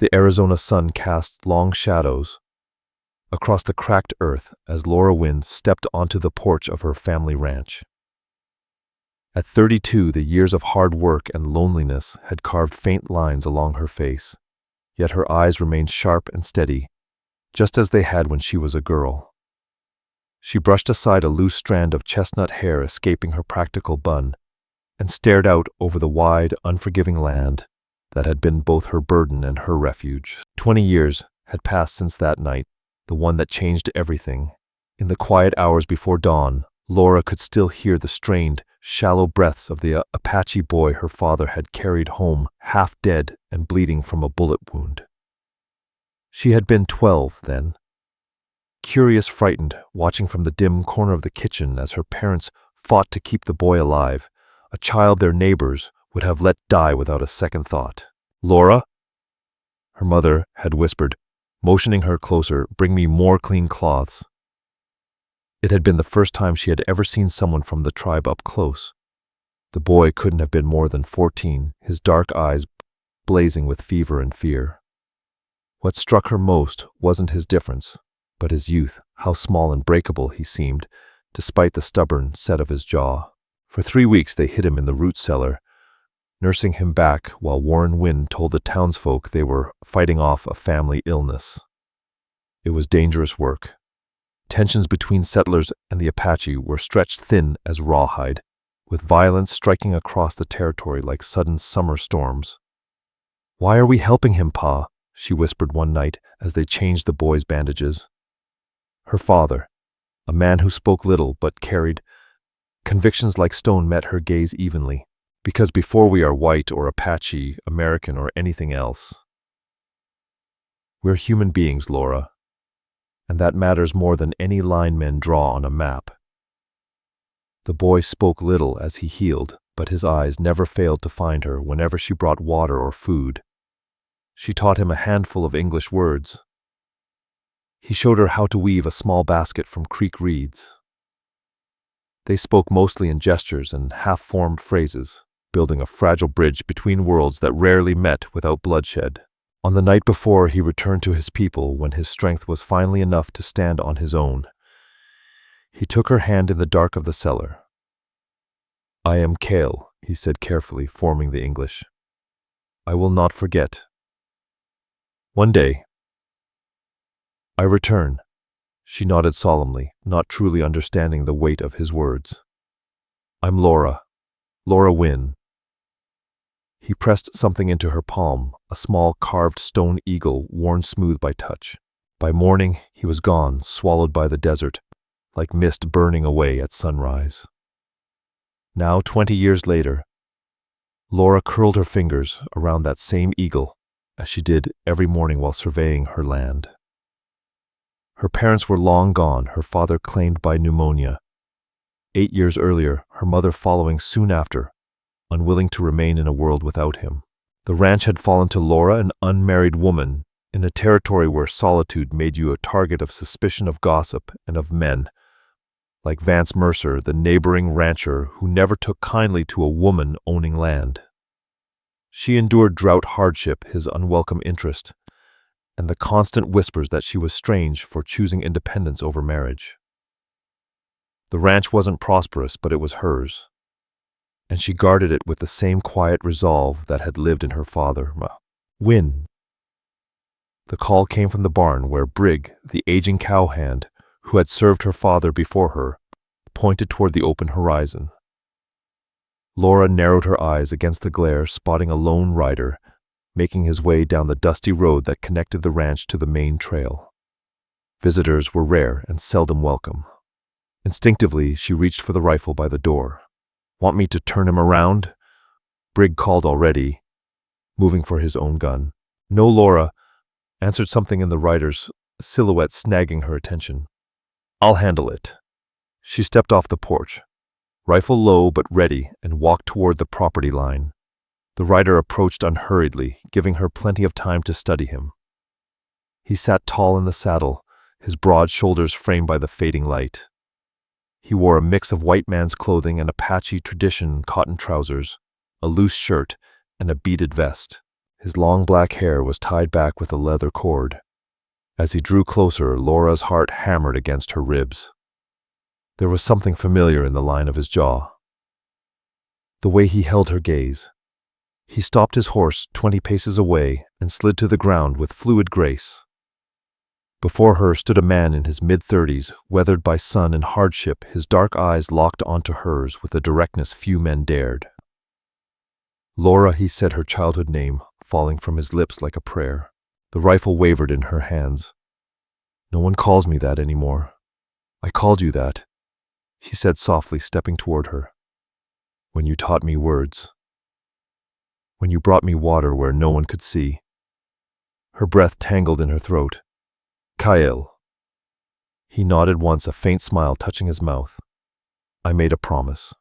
The Arizona sun cast long shadows across the cracked earth as Lora Wynn stepped onto the porch of her family ranch. At 32, the years of hard work and loneliness had carved faint lines along her face, yet her eyes remained sharp and steady, just as they had when she was a girl. She brushed aside a loose strand of chestnut hair escaping her practical bun and stared out over the wide, unforgiving land that had been both her burden and her refuge. 20 years had passed since that night, the one that changed everything. In the quiet hours before dawn, Lora could still hear the strained, shallow breaths of the Apache boy her father had carried home, half dead and bleeding from a bullet wound. She had been 12 then. Curious, frightened, watching from the dim corner of the kitchen as her parents fought to keep the boy alive, a child their neighbors would have let die without a second thought. "Lora," her mother had whispered, motioning her closer, "bring me more clean cloths." It had been the first time she had ever seen someone from the tribe up close. The boy couldn't have been more than 14, his dark eyes blazing with fever and fear. What struck her most wasn't his difference, but his youth, how small and breakable he seemed, despite the stubborn set of his jaw. For 3 weeks they hid him in the root cellar, nursing him back while Lora Wynn told the townsfolk they were fighting off a family illness. It was dangerous work. Tensions between settlers and the Apache were stretched thin as rawhide, with violence striking across the territory like sudden summer storms. "Why are we helping him, Pa?" she whispered one night as they changed the boy's bandages. Her father, a man who spoke little but carried convictions like stone, met her gaze evenly. "Because before we are white or Apache, American or anything else, we're human beings, Lora. And that matters more than any line men draw on a map." The boy spoke little as he healed, but his eyes never failed to find her whenever she brought water or food. She taught him a handful of English words. He showed her how to weave a small basket from creek reeds. They spoke mostly in gestures and half-formed phrases, building a fragile bridge between worlds that rarely met without bloodshed. On the night before he returned to his people, when his strength was finally enough to stand on his own, he took her hand in the dark of the cellar. "I am Kale," he said carefully, forming the English. "I will not forget. One day I return." She nodded solemnly, not truly understanding the weight of his words. "I'm Lora Wynn." He pressed something into her palm, a small carved stone eagle worn smooth by touch. By morning, he was gone, swallowed by the desert, like mist burning away at sunrise. Now, 20 years later, Lora curled her fingers around that same eagle, as she did every morning while surveying her land. Her parents were long gone, her father claimed by pneumonia. 8 years earlier, her mother following soon after, unwilling to remain in a world without him. The ranch had fallen to Lora, an unmarried woman, in a territory where solitude made you a target of suspicion, of gossip, and of men, like Vance Mercer, the neighboring rancher who never took kindly to a woman owning land. She endured drought hardship, his unwelcome interest, and the constant whispers that she was strange for choosing independence over marriage. The ranch wasn't prosperous, but it was hers, and she guarded it with the same quiet resolve that had lived in her father. "Wynn." The call came from the barn where Brig, the aging cowhand, who had served her father before her, pointed toward the open horizon. Lora narrowed her eyes against the glare, spotting a lone rider making his way down the dusty road that connected the ranch to the main trail. Visitors were rare and seldom welcome. Instinctively, she reached for the rifle by the door. "Want me to turn him around?" Brig called already, moving for his own gun. "No," Lora answered, something in the rider's silhouette snagging her attention. "I'll handle it." She stepped off the porch, rifle low but ready, and walked toward the property line. The rider approached unhurriedly, giving her plenty of time to study him. He sat tall in the saddle, his broad shoulders framed by the fading light. He wore a mix of white man's clothing and Apache tradition cotton trousers, a loose shirt, and a beaded vest. His long black hair was tied back with a leather cord. As he drew closer, Lora's heart hammered against her ribs. There was something familiar in the line of his jaw. The way he held her gaze. He stopped his horse 20 paces away and slid to the ground with fluid grace. Before her stood a man in his mid-30s, weathered by sun and hardship, his dark eyes locked onto hers with a directness few men dared. Lora, he said her childhood name, falling from his lips like a prayer. The rifle wavered in her hands. No one calls me that anymore. I called you that, he said softly, stepping toward her. When you taught me words. When you brought me water where no one could see. Her breath tangled in her throat. Kyle. He nodded once, a faint smile touching his mouth. I made a promise.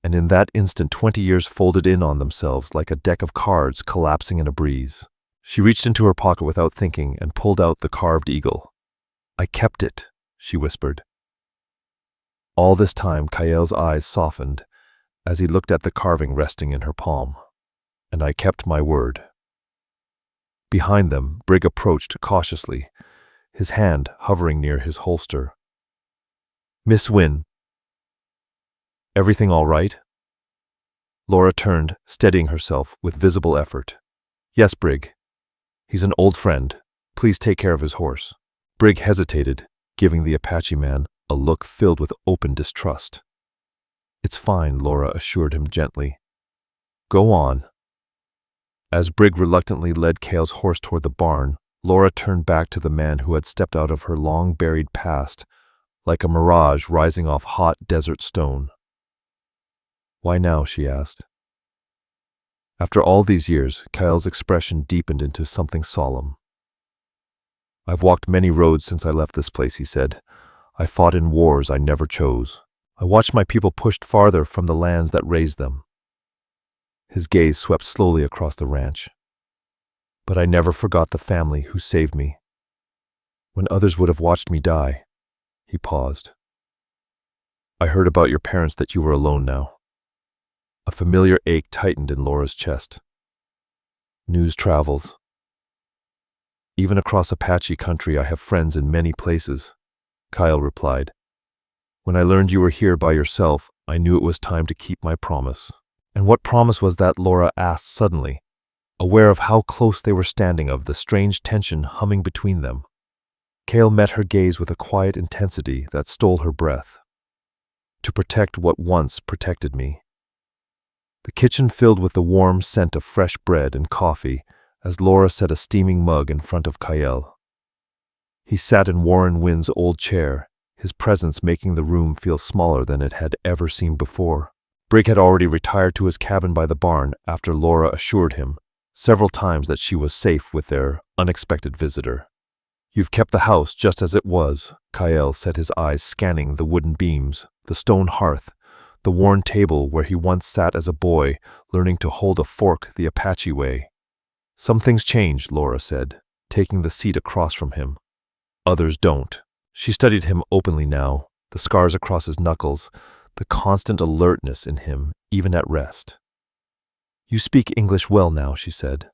And in that instant 20 years folded in on themselves like a deck of cards collapsing in a breeze. She reached into her pocket without thinking and pulled out the carved eagle. I kept it, she whispered. All this time Kyle's eyes softened as he looked at the carving resting in her palm. And I kept my word. Behind them, Brig approached cautiously, his hand hovering near his holster. Miss Wynn. Everything all right? Lora turned, steadying herself with visible effort. Yes, Brig. He's an old friend. Please take care of his horse. Brig hesitated, giving the Apache man a look filled with open distrust. It's fine, Lora assured him gently. Go on. As Brig reluctantly led Kale's horse toward the barn, Lora turned back to the man who had stepped out of her long-buried past, like a mirage rising off hot desert stone. Why now, she asked. After all these years, Kyle's expression deepened into something solemn. I've walked many roads since I left this place, he said. I fought in wars I never chose. I watched my people pushed farther from the lands that raised them. His gaze swept slowly across the ranch. But I never forgot the family who saved me. When others would have watched me die, he paused. I heard about your parents, that you were alone now. A familiar ache tightened in Lora's chest. News travels. Even across Apache country I have friends in many places, Kyle replied. When I learned you were here by yourself, I knew it was time to keep my promise. And what promise was that, Lora asked suddenly, aware of how close they were standing, of the strange tension humming between them. Kale met her gaze with a quiet intensity that stole her breath. To protect what once protected me. The kitchen filled with the warm scent of fresh bread and coffee as Lora set a steaming mug in front of Kyle. He sat in Lora Wynn's old chair, his presence making the room feel smaller than it had ever seemed before. Brig had already retired to his cabin by the barn after Lora assured him several times that she was safe with their unexpected visitor. You've kept the house just as it was, Kyle said, his eyes scanning the wooden beams, the stone hearth, the worn table where he once sat as a boy, learning to hold a fork the Apache way. Some things changed, Lora said, taking the seat across from him. Others don't. She studied him openly now, the scars across his knuckles, the constant alertness in him, even at rest. You speak English well now, she said.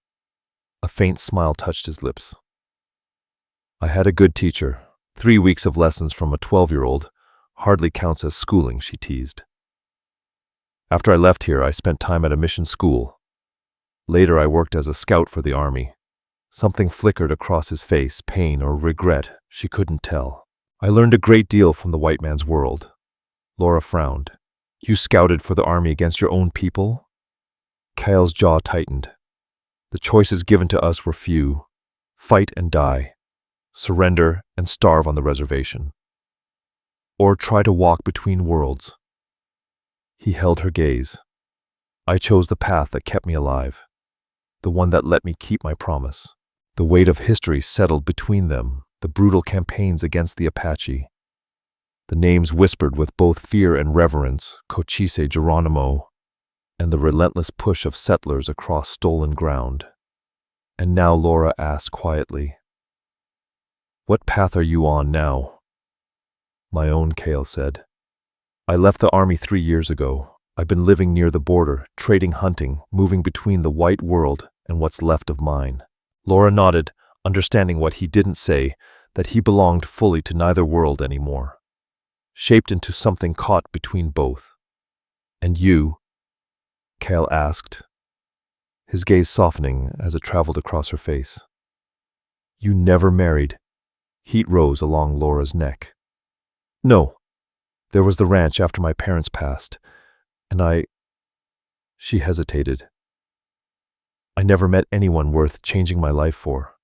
A faint smile touched his lips. I had a good teacher. 3 weeks of lessons from a 12-year-old hardly counts as schooling, she teased. After I left here, I spent time at a mission school. Later, I worked as a scout for the army. Something flickered across his face, pain or regret, she couldn't tell. I learned a great deal from the white man's world. Lora frowned. You scouted for the army against your own people? Kyle's jaw tightened. The choices given to us were few. Fight and die. Surrender and starve on the reservation. Or try to walk between worlds. He held her gaze. I chose the path that kept me alive. The one that let me keep my promise. The weight of history settled between them, the brutal campaigns against the Apache. The names whispered with both fear and reverence, Cochise Geronimo, and the relentless push of settlers across stolen ground. And now Lora asked quietly, what path are you on now? My own, Kale said. I left the army 3 years ago. I've been living near the border, trading, hunting, moving between the white world and what's left of mine." Lora nodded, understanding what he didn't say, that he belonged fully to neither world anymore, shaped into something caught between both. "And you?" Kyle asked, his gaze softening as it traveled across her face. "You never married." Heat rose along Laura's neck. "No. There was the ranch after my parents passed, and She hesitated. "I never met anyone worth changing my life for."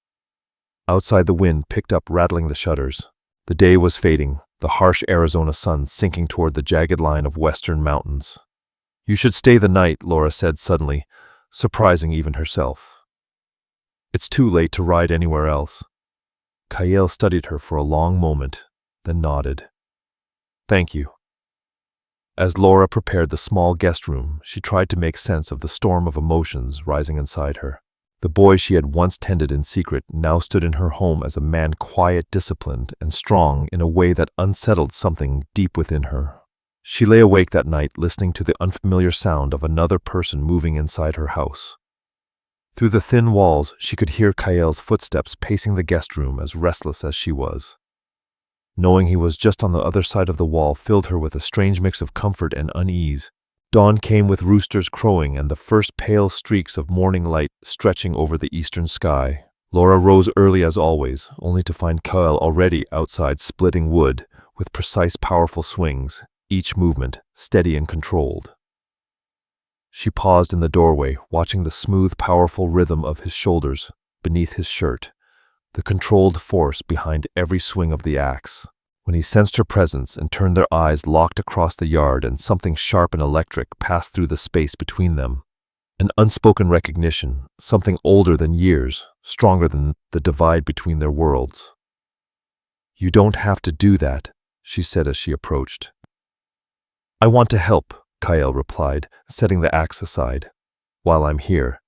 Outside, the wind picked up, rattling the shutters. The day was fading, the harsh Arizona sun sinking toward the jagged line of western mountains. "You should stay the night," Lora said suddenly, surprising even herself. "It's too late to ride anywhere else." Kyle studied her for a long moment, then nodded. "Thank you." As Lora prepared the small guest room, she tried to make sense of the storm of emotions rising inside her. The boy she had once tended in secret now stood in her home as a man quiet, disciplined, and strong in a way that unsettled something deep within her. She lay awake that night listening to the unfamiliar sound of another person moving inside her house. Through the thin walls, she could hear Kyle's footsteps pacing the guest room as restless as she was. Knowing he was just on the other side of the wall filled her with a strange mix of comfort and unease. Dawn came with roosters crowing and the first pale streaks of morning light stretching over the eastern sky. Lora rose early as always, only to find Kyle already outside splitting wood with precise, powerful swings, each movement steady and controlled. She paused in the doorway, watching the smooth, powerful rhythm of his shoulders beneath his shirt, the controlled force behind every swing of the axe. When he sensed her presence and turned, their eyes locked across the yard, and something sharp and electric passed through the space between them. An unspoken recognition, something older than years, stronger than the divide between their worlds. "You don't have to do that," she said as she approached. "I want to help," Kyle replied, setting the axe aside. "While I'm here."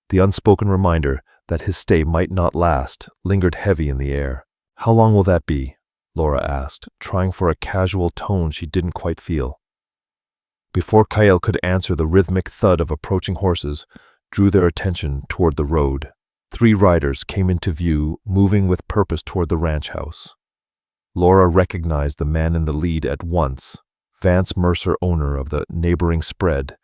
The unspoken reminder that his stay might not last lingered heavy in the air. "How long will that be?" Lora asked, trying for a casual tone she didn't quite feel. Before Kyle could answer, the rhythmic thud of approaching horses drew their attention toward the road. 3 riders came into view, moving with purpose toward the ranch house. Lora recognized the man in the lead at once, Vance Mercer, owner of the neighboring spread,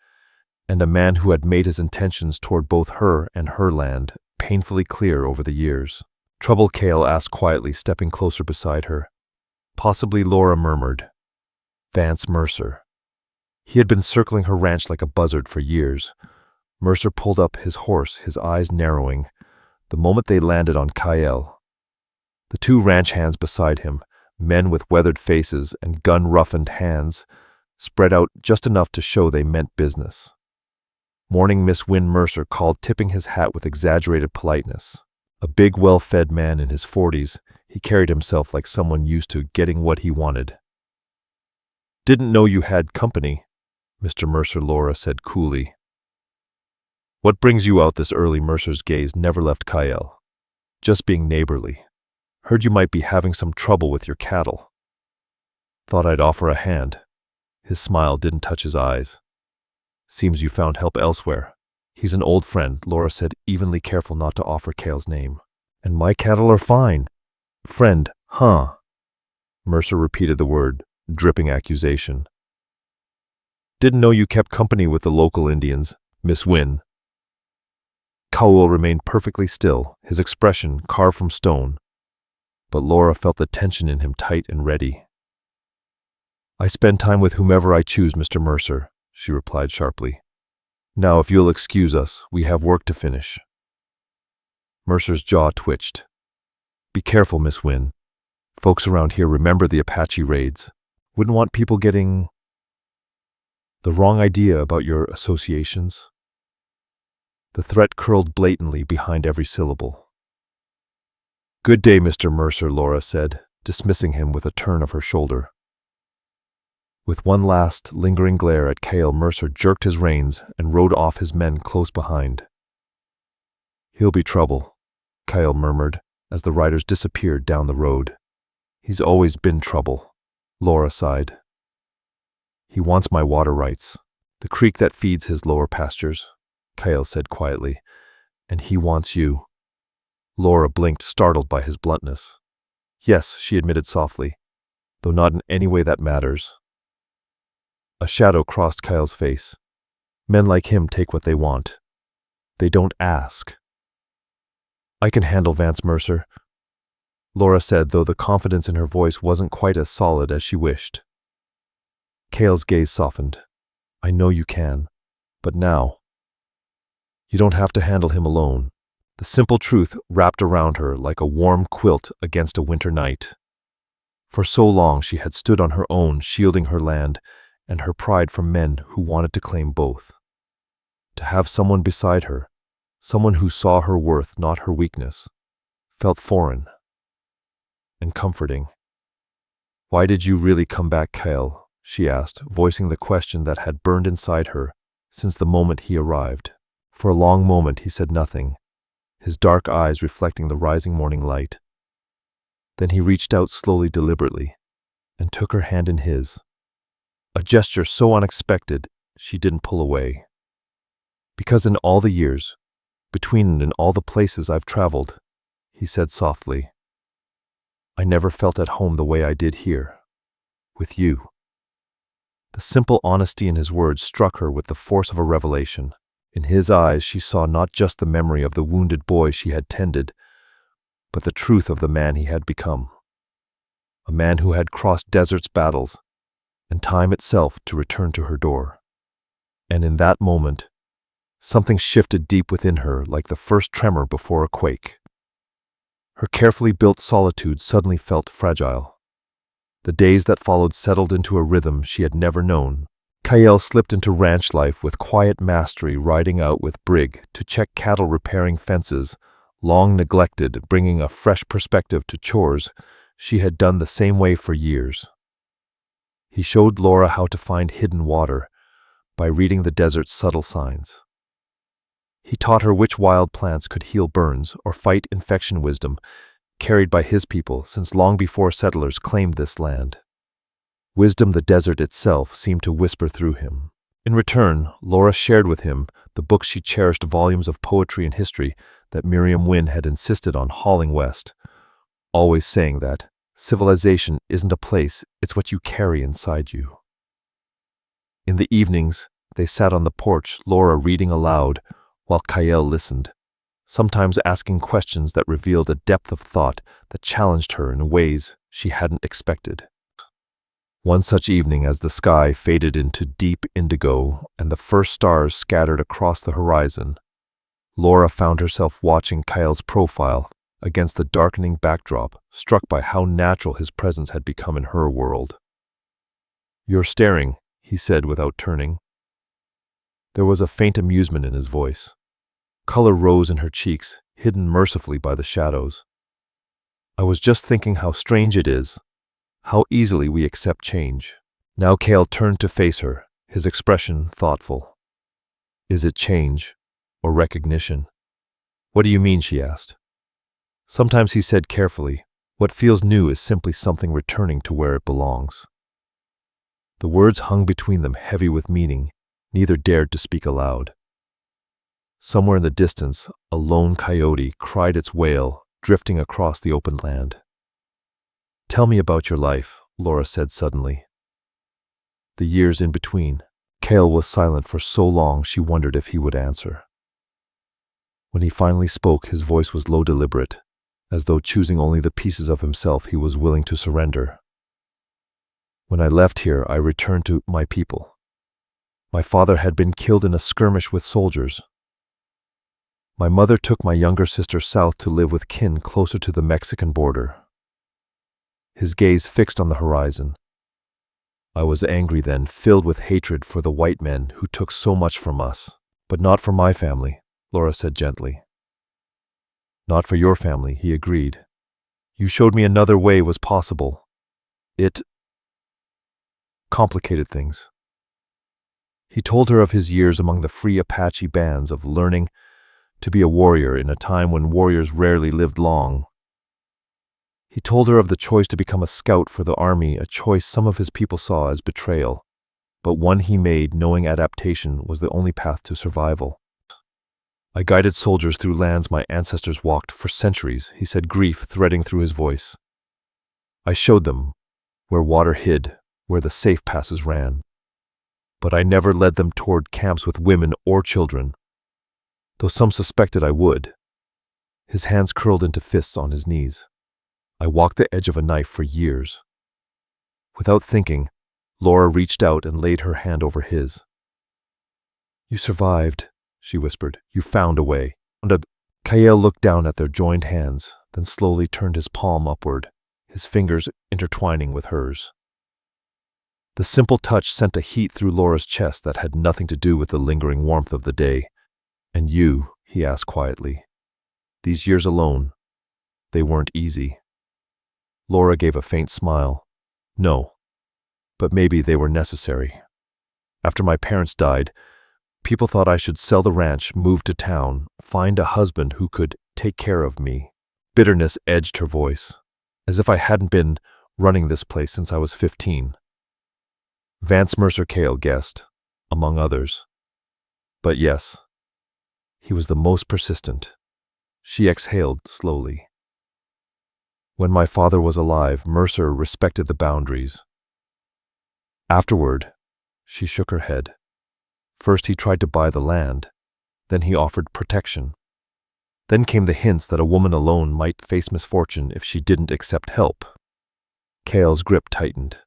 and a man who had made his intentions toward both her and her land painfully clear over the years. "Trouble?" Kyle asked quietly, stepping closer beside her. "Possibly," Lora murmured. Vance Mercer. He had been circling her ranch like a buzzard for years. Mercer pulled up his horse, his eyes narrowing, the moment they landed on Kyle. The 2 ranch hands beside him, men with weathered faces and gun-roughened hands, spread out just enough to show they meant business. Morning Miss Wynn Mercer called, tipping his hat with exaggerated politeness. A big, well-fed man in his 40s, he carried himself like someone used to getting what he wanted. "Didn't know you had company," Mr. Mercer, Lora said coolly. "What brings you out this early?" Mercer's gaze never left Kyle. "Just being neighborly. Heard you might be having some trouble with your cattle. Thought I'd offer a hand." His smile didn't touch his eyes. "Seems you found help elsewhere." "He's an old friend," Lora said, evenly careful not to offer Kyle's name. "And my cattle are fine." "Friend, huh?" Mercer repeated the word, dripping accusation. "Didn't know you kept company with the local Indians, Miss Wynn." Kyle remained perfectly still, his expression carved from stone, but Lora felt the tension in him tight and ready. "I spend time with whomever I choose, Mr. Mercer," she replied sharply. "Now, if you'll excuse us, we have work to finish." Mercer's jaw twitched. "Be careful, Miss Wynn. Folks around here remember the Apache raids. Wouldn't want people getting the wrong idea about your associations." The threat curled blatantly behind every syllable. "Good day, Mr. Mercer," Lora said, dismissing him with a turn of her shoulder. With one last, lingering glare at Kyle, Mercer jerked his reins and rode off, his men close behind. "He'll be trouble," Kyle murmured as the riders disappeared down the road. "He's always been trouble," Lora sighed. "He wants my water rights, the creek that feeds his lower pastures." Kyle said quietly. And he wants you. Lora blinked, startled by his bluntness. Yes, she admitted softly, though not in any way that matters. A shadow crossed Kyle's face. Men like him take what they want. They don't ask. I can handle Vance Mercer, Lora said, though the confidence in her voice wasn't quite as solid as she wished. Kyle's gaze softened. I know you can, but now. You don't have to handle him alone. The simple truth wrapped around her like a warm quilt against a winter night. For so long she had stood on her own, shielding her land and her pride from men who wanted to claim both. To have someone beside her, someone who saw her worth, not her weakness, felt foreign and comforting. Why did you really come back, Kyle? She asked, voicing the question that had burned inside her since the moment he arrived. For a long moment he said nothing, his dark eyes reflecting the rising morning light. Then he reached out slowly, deliberately, and took her hand in his. A gesture so unexpected she didn't pull away. Because in all the years, between and in all the places I've traveled, he said softly, I never felt at home the way I did here, with you. The simple honesty in his words struck her with the force of a revelation. In his eyes she saw not just the memory of the wounded boy she had tended, but the truth of the man he had become. A man who had crossed deserts, battles, and time itself to return to her door. And in that moment, something shifted deep within her like the first tremor before a quake. Her carefully built solitude suddenly felt fragile. The days that followed settled into a rhythm she had never known. Kyle slipped into ranch life with quiet mastery, riding out with Brig to check cattle, repairing fences, long neglected, bringing a fresh perspective to chores she had done the same way for years. He showed Lora how to find hidden water by reading the desert's subtle signs. He taught her which wild plants could heal burns or fight infection, wisdom carried by his people since long before settlers claimed this land. Wisdom the desert itself seemed to whisper through him. In return, Lora shared with him the books she cherished, volumes of poetry and history that Lora Wynn had insisted on hauling west, always saying that civilization isn't a place, it's what you carry inside you. In the evenings, they sat on the porch, Lora reading aloud while Kyle listened, sometimes asking questions that revealed a depth of thought that challenged her in ways she hadn't expected. One such evening, as the sky faded into deep indigo and the first stars scattered across the horizon, Lora found herself watching Kyle's profile against the darkening backdrop, struck by how natural his presence had become in her world. You're staring, he said without turning. There was a faint amusement in his voice. Color rose in her cheeks, hidden mercifully by the shadows. I was just thinking how strange it is, how easily we accept change. Now Kyle turned to face her, his expression thoughtful. Is it change or recognition? What do you mean? She asked. Sometimes, he said carefully, what feels new is simply something returning to where it belongs. The words hung between them, heavy with meaning. Neither dared to speak aloud. Somewhere in the distance, a lone coyote cried its wail, drifting across the open land. Tell me about your life, Lora said suddenly. The years in between. Kyle was silent for so long she wondered if he would answer. When he finally spoke, his voice was low, deliberate, as though choosing only the pieces of himself he was willing to surrender. When I left here, I returned to my people. My father had been killed in a skirmish with soldiers. My mother took my younger sister south to live with kin closer to the Mexican border. His gaze fixed on the horizon. I was angry then, filled with hatred for the white men who took so much from us. But not for my family, Lora said gently. Not for your family, he agreed. You showed me another way was possible. It complicated things. He told her of his years among the free Apache bands, of learning to be a warrior in a time when warriors rarely lived long. He told her of the choice to become a scout for the army, a choice some of his people saw as betrayal, but one he made knowing adaptation was the only path to survival. I guided soldiers through lands my ancestors walked for centuries, he said, grief threading through his voice. I showed them where water hid, where the safe passes ran. But I never led them toward camps with women or children, though some suspected I would. His hands curled into fists on his knees. I walked the edge of a knife for years. Without thinking, Lora reached out and laid her hand over his. You survived, she whispered. You found a way. Kael looked down at their joined hands, then slowly turned his palm upward, his fingers intertwining with hers. The simple touch sent a heat through Lora's chest that had nothing to do with the lingering warmth of the day. And you, he asked quietly. These years alone, they weren't easy. Lora gave a faint smile. No, but maybe they were necessary. After my parents died, people thought I should sell the ranch, move to town, find a husband who could take care of me. Bitterness edged her voice, as if I hadn't been running this place since I was 15. Vance Mercer Kael guessed, among others. But yes, he was the most persistent. She exhaled slowly. When my father was alive, Mercer respected the boundaries. Afterward, she shook her head. First he tried to buy the land, then he offered protection. Then came the hints that a woman alone might face misfortune if she didn't accept help. Kael's grip tightened.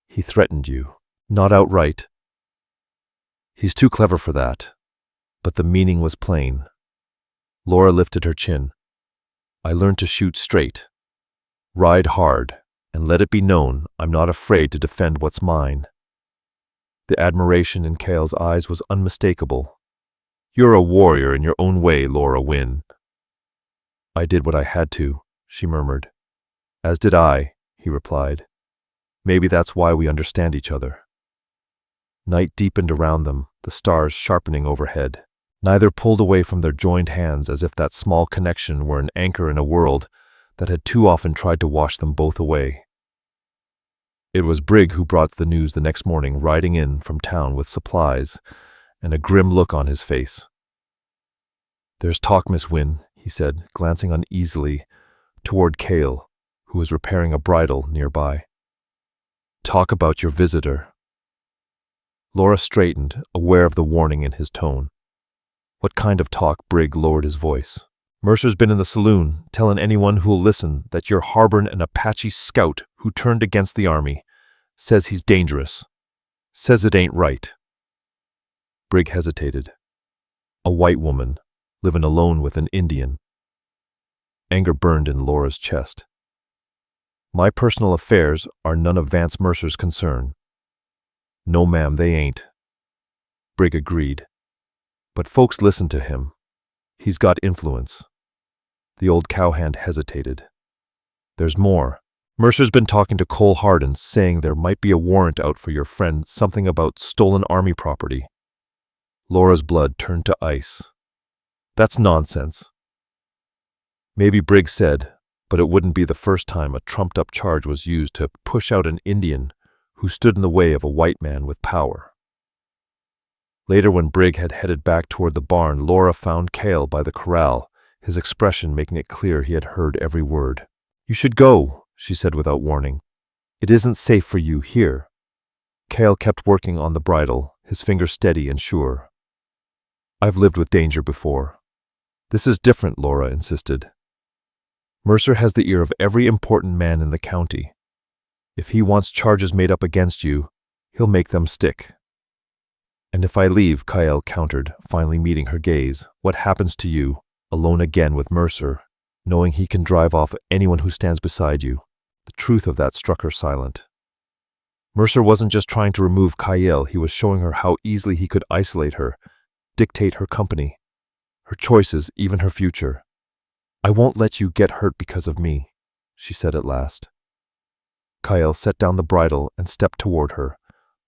He threatened you. Not outright. He's too clever for that. But the meaning was plain. Lora lifted her chin. I learned to shoot straight, ride hard, and let it be known I'm not afraid to defend what's mine. The admiration in Kael's eyes was unmistakable. You're a warrior in your own way, Lora Wynn. I did what I had to, she murmured. As did I, he replied. Maybe that's why we understand each other. Night deepened around them, the stars sharpening overhead. Neither pulled away from their joined hands as if that small connection were an anchor in a world that had too often tried to wash them both away. It was Brig who brought the news the next morning, riding in from town with supplies and a grim look on his face. There's talk, Miss Wynn, he said, glancing uneasily toward Kael, who was repairing a bridle nearby. Talk about your visitor. Lora straightened, aware of the warning in his tone. What kind of talk? Brig lowered his voice. Mercer's been in the saloon, telling anyone who'll listen that you're harboring an Apache scout who turned against the army. Says he's dangerous. Says it ain't right. Brig hesitated. A white woman, living alone with an Indian. Anger burned in Lora's chest. My personal affairs are none of Vance Mercer's concern. No, ma'am, they ain't. Brig agreed. But folks listen to him. He's got influence. The old cowhand hesitated. There's more. Mercer's been talking to Cole Hardin, saying there might be a warrant out for your friend, something about stolen army property. Lora's blood turned to ice. That's nonsense. Maybe Brig said, but it wouldn't be the first time a trumped-up charge was used to push out an Indian who stood in the way of a white man with power. Later, when Brig had headed back toward the barn, Lora found Kael by the corral, his expression making it clear he had heard every word. You should go, she said without warning. It isn't safe for you here. Kael kept working on the bridle, his fingers steady and sure. I've lived with danger before. This is different, Lora insisted. Mercer has the ear of every important man in the county. If he wants charges made up against you, he'll make them stick. And if I leave, Kael countered, finally meeting her gaze, what happens to you, alone again with Mercer, knowing he can drive off anyone who stands beside you? The truth of that struck her silent. Mercer wasn't just trying to remove Kael, he was showing her how easily he could isolate her, dictate her company, her choices, even her future. I won't let you get hurt because of me, she said at last. Kael set down the bridle and stepped toward her,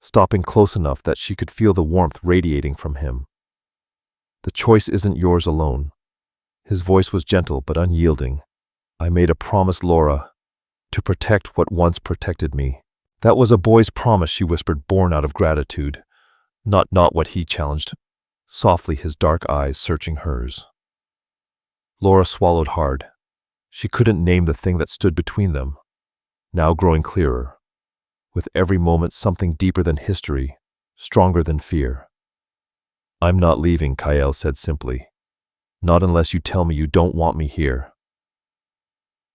stopping close enough that she could feel the warmth radiating from him. The choice isn't yours alone. His voice was gentle but unyielding. I made a promise, Lora, to protect what once protected me. That was a boy's promise, she whispered, born out of gratitude. Not what he challenged. softly, his dark eyes searching hers. Lora swallowed hard. She couldn't name the thing that stood between them, now growing clearer. With every moment something deeper than history, stronger than fear. "I'm not leaving," Kyle said simply. "Not unless you tell me you don't want me here."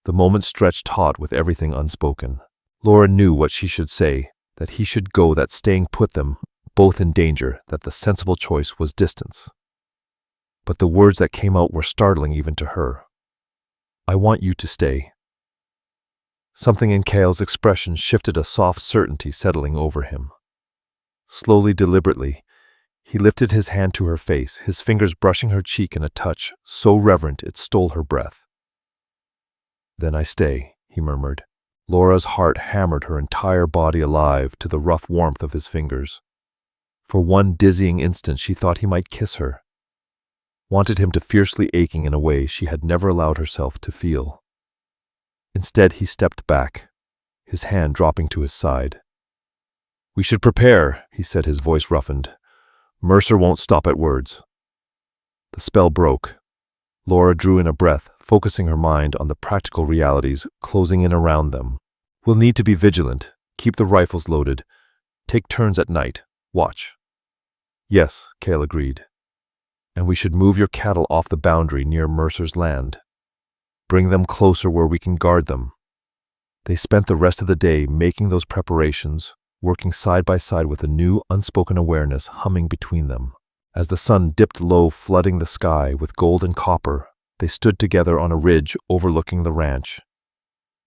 The moment stretched taut with everything unspoken. Lora knew what she should say, that he should go, that staying put them both in danger, that the sensible choice was distance. But the words that came out were startling even to her. "I want you to stay." Something in Kyle's expression shifted, a soft certainty settling over him. Slowly, deliberately, he lifted his hand to her face, his fingers brushing her cheek in a touch so reverent it stole her breath. "Then I stay," he murmured. Lora's heart hammered, her entire body alive to the rough warmth of his fingers. For one dizzying instant she thought he might kiss her, wanted him to fiercely aching in a way she had never allowed herself to feel. Instead he stepped back, his hand dropping to his side. "We should prepare," he said, his voice roughened. "Mercer won't stop at words." The spell broke. Lora drew in a breath, focusing her mind on the practical realities closing in around them. "We'll need to be vigilant, keep the rifles loaded, take turns at night, watch." "Yes," Kale agreed. "And we should move your cattle off the boundary near Mercer's land. Bring them closer where we can guard them." They spent the rest of the day making those preparations, working side by side with a new, unspoken awareness humming between them. As the sun dipped low, flooding the sky with gold and copper, they stood together on a ridge overlooking the ranch.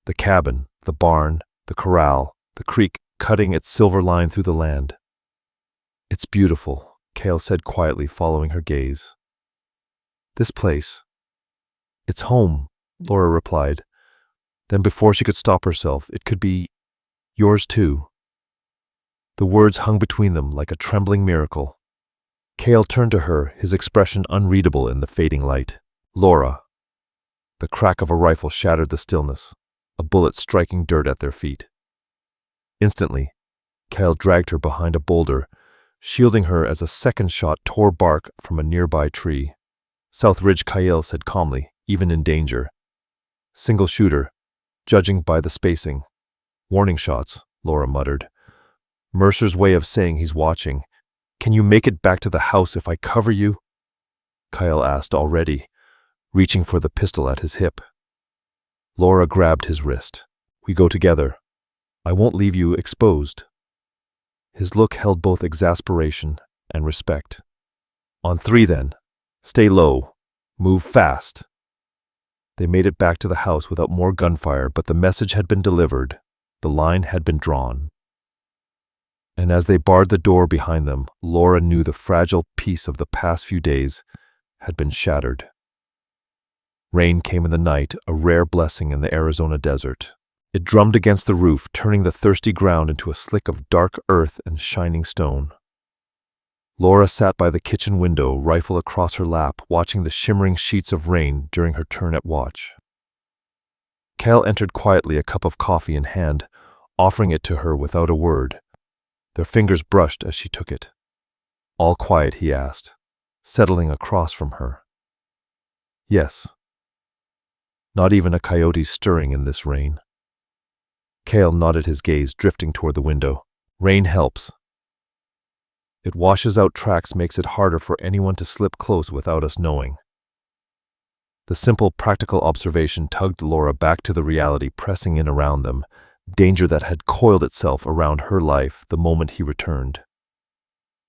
The cabin, the barn, the corral, the creek cutting its silver line through the land. "It's beautiful," Kale said quietly, following her gaze. "This place. It's home," Lora replied. Then before she could stop herself, "It could be yours too." The words hung between them like a trembling miracle. Kale turned to her, his expression unreadable in the fading light. "Lora." The crack of a rifle shattered the stillness, a bullet striking dirt at their feet. Instantly, Kale dragged her behind a boulder, shielding her as a second shot tore bark from a nearby tree. "South Ridge," Kyle said calmly, "even in danger. Single shooter, judging by the spacing." "Warning shots," Lora muttered. "Mercer's way of saying he's watching. Can you make it back to the house if I cover you?" Kyle asked, already, reaching for the pistol at his hip. Lora grabbed his wrist. "We go together. I won't leave you exposed." His look held both exasperation and respect. "On three, then. Stay low. Move fast." They made it back to the house without more gunfire, but the message had been delivered. The line had been drawn. And as they barred the door behind them, Lora knew the fragile peace of the past few days had been shattered. Rain came in the night, a rare blessing in the Arizona desert. It drummed against the roof, turning the thirsty ground into a slick of dark earth and shining stone. Lora sat by the kitchen window, rifle across her lap, watching the shimmering sheets of rain during her turn at watch. Cal entered quietly, a cup of coffee in hand, offering it to her without a word. Their fingers brushed as she took it. "All quiet?" he asked, settling across from her. "Yes." "Not even a coyote stirring in this rain?" Cale nodded, his gaze drifting toward the window. "Rain helps. It washes out tracks, makes it harder for anyone to slip close without us knowing." The simple, practical observation tugged Lora back to the reality pressing in around them, danger that had coiled itself around her life the moment he returned.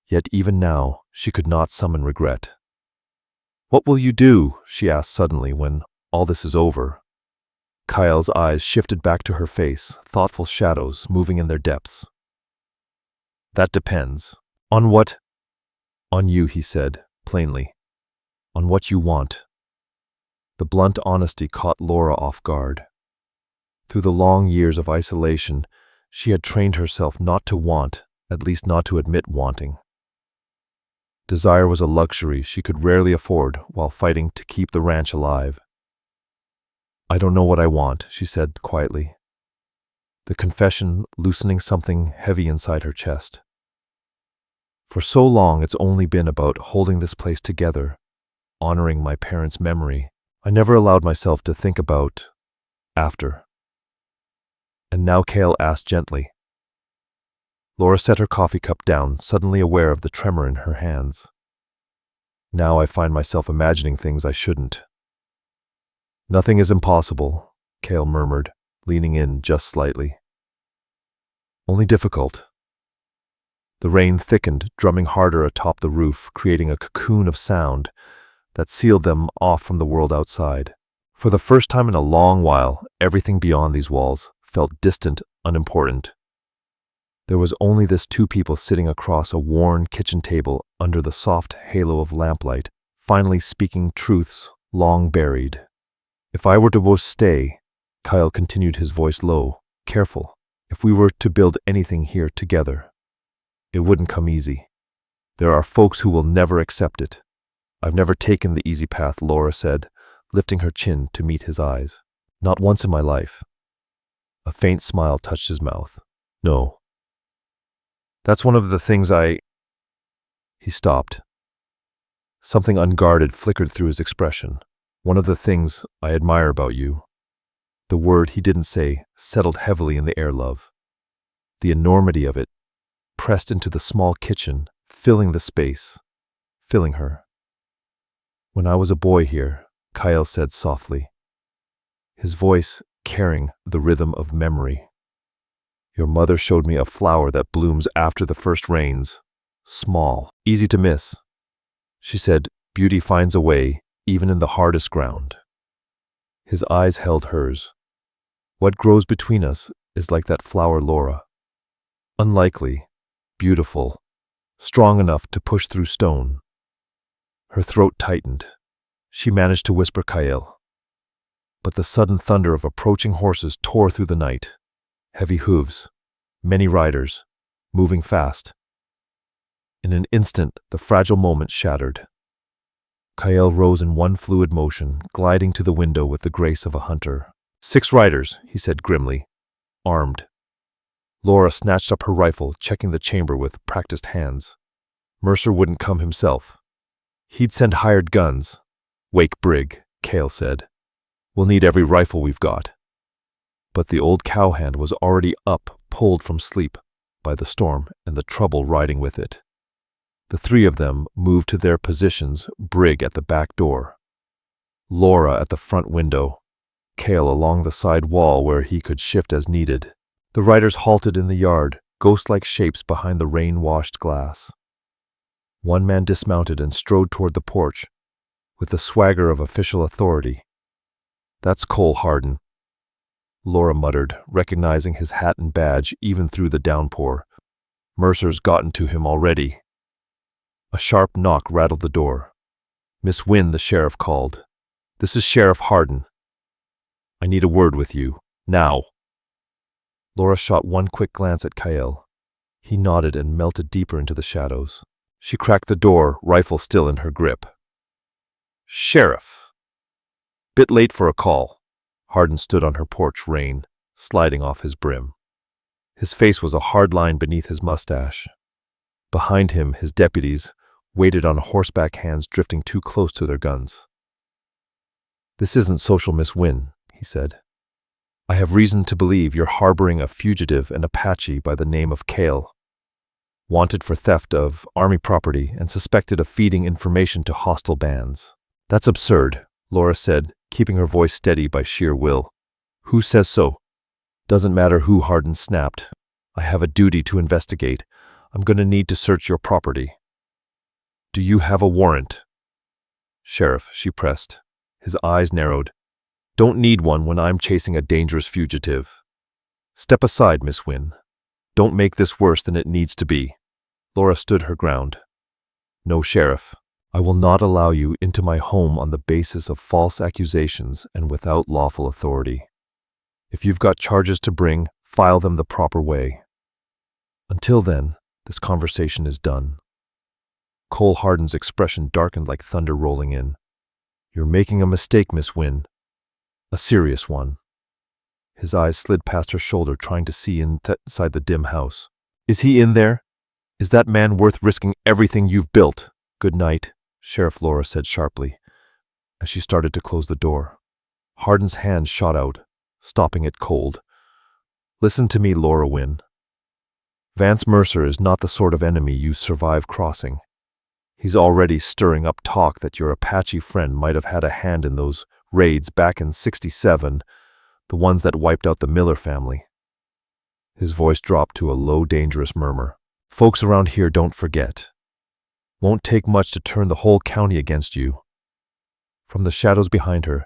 Yet even now, she could not summon regret. "What will you do?" she asked suddenly, "when all this is over?" Kyle's eyes shifted back to her face, thoughtful shadows moving in their depths. "That depends. On what?" "On you," he said, plainly. "On what you want." The blunt honesty caught Lora off guard. Through the long years of isolation, she had trained herself not to want, at least not to admit wanting. Desire was a luxury she could rarely afford while fighting to keep the ranch alive. "I don't know what I want," she said quietly, the confession loosening something heavy inside her chest. For so long, it's only been about holding this place together, honoring my parents' memory. I never allowed myself to think about after. And now Cale asked gently. Lora set her coffee cup down, suddenly aware of the tremor in her hands. Now I find myself imagining things I shouldn't. Nothing is impossible, Cale murmured, leaning in just slightly. Only difficult. The rain thickened, drumming harder atop the roof, creating a cocoon of sound that sealed them off from the world outside. For the first time in a long while, everything beyond these walls felt distant, unimportant. There was only this two people sitting across a worn kitchen table under the soft halo of lamplight, finally speaking truths long buried. If I were to both stay, Kyle continued, his voice low, careful, if we were to build anything here together, it wouldn't come easy. There are folks who will never accept it. I've never taken the easy path, Lora said, lifting her chin to meet his eyes. Not once in my life. A faint smile touched his mouth. No. That's one of the things He stopped. Something unguarded flickered through his expression. One of the things I admire about you. The word he didn't say settled heavily in the air, love. The enormity of it pressed into the small kitchen, filling the space, filling her. When I was a boy here, Kyle said softly, his voice carrying the rhythm of memory. Your mother showed me a flower that blooms after the first rains. Small, easy to miss. She said, beauty finds a way, even in the hardest ground. His eyes held hers. What grows between us is like that flower, Lora. Unlikely, beautiful, strong enough to push through stone. Her throat tightened. She managed to whisper Kyle. But the sudden thunder of approaching horses tore through the night. Heavy hooves, many riders, moving fast. In an instant, the fragile moment shattered. Kyle rose in one fluid motion, gliding to the window with the grace of a hunter. 6 riders, he said grimly, armed. Lora snatched up her rifle, checking the chamber with practiced hands. Mercer wouldn't come himself. He'd send hired guns. Wake Brig, Cale said. We'll need every rifle we've got. But the old cowhand was already up, pulled from sleep by the storm and the trouble riding with it. The 3 of them moved to their positions, Brig at the back door, Lora at the front window, Cale along the side wall where he could shift as needed. The riders halted in the yard, ghost-like shapes behind the rain-washed glass. One man dismounted and strode toward the porch, with the swagger of official authority. That's Cole Hardin, Lora muttered, recognizing his hat and badge even through the downpour. Mercer's gotten to him already. A sharp knock rattled the door. Miss Wynn, the sheriff called. This is Sheriff Hardin. I need a word with you, now. Lora shot one quick glance at Kyle. He nodded and melted deeper into the shadows. She cracked the door, rifle still in her grip. Sheriff. Bit late for a call. Hardin stood on her porch, rain sliding off his brim. His face was a hard line beneath his mustache. Behind him, his deputies waited on horseback, hands drifting too close to their guns. This isn't social, Miss Wynn, he said. I have reason to believe you're harboring a fugitive, an Apache by the name of Cale, wanted for theft of army property and suspected of feeding information to hostile bands. That's absurd, Lora said, keeping her voice steady by sheer will. Who says so? Doesn't matter who, Hardin snapped. I have a duty to investigate. I'm going to need to search your property. Do you have a warrant? Sheriff, she pressed. His eyes narrowed. Don't need one when I'm chasing a dangerous fugitive. Step aside, Miss Wynn. Don't make this worse than it needs to be. Lora stood her ground. No, Sheriff. I will not allow you into my home on the basis of false accusations and without lawful authority. If you've got charges to bring, file them the proper way. Until then, this conversation is done. Cole Hardin's expression darkened like thunder rolling in. You're making a mistake, Miss Wynn. A serious one. His eyes slid past her shoulder, trying to see inside the dim house. Is he in there? Is that man worth risking everything you've built? Good night, Sheriff Lora said sharply, as she started to close the door. Hardin's hand shot out, stopping it cold. Listen to me, Lora Wynn. Vance Mercer is not the sort of enemy you survive crossing. He's already stirring up talk that your Apache friend might have had a hand in those raids back in '67, the ones that wiped out the Miller family. His voice dropped to a low, dangerous murmur. Folks around here don't forget. Won't take much to turn the whole county against you. From the shadows behind her,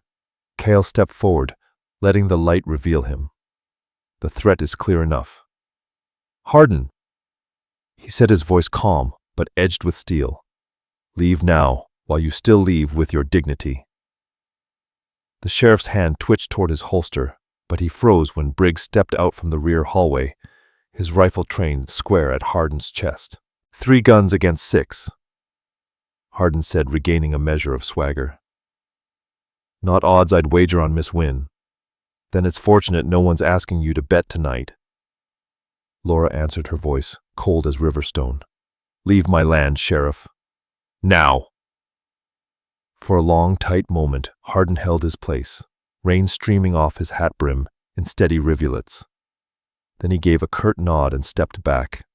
Cale stepped forward, letting the light reveal him. The threat is clear enough. Hardin, he said, his voice calm but edged with steel. Leave now, while you still leave with your dignity. The sheriff's hand twitched toward his holster, but he froze when Briggs stepped out from the rear hallway, his rifle trained square at Hardin's chest. 3 guns against 6, Hardin said, regaining a measure of swagger. Not odds I'd wager on Miss Wynn. Then it's fortunate no one's asking you to bet tonight. Lora answered, her voice cold as Riverstone. Leave my land, Sheriff. Now! For a long, tight moment, Hardin held his place, rain streaming off his hat brim in steady rivulets. Then he gave a curt nod and stepped back.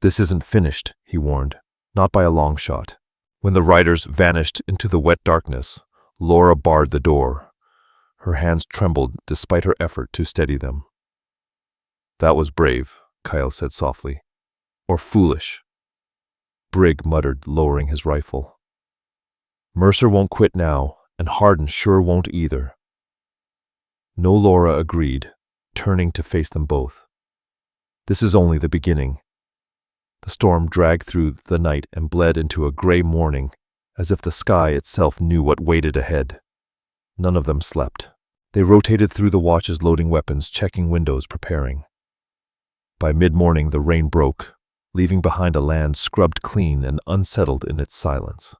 This isn't finished, he warned, not by a long shot. When the riders vanished into the wet darkness, Lora barred the door. Her hands trembled despite her effort to steady them. That was brave, Kyle said softly. Or foolish. Briggs muttered, lowering his rifle. Mercer won't quit now, and Hardin sure won't either. No, Lora agreed, turning to face them both. This is only the beginning. The storm dragged through the night and bled into a gray morning, as if the sky itself knew what waited ahead. None of them slept. They rotated through the watches, loading weapons, checking windows, preparing. By mid-morning, the rain broke, leaving behind a land scrubbed clean and unsettled in its silence.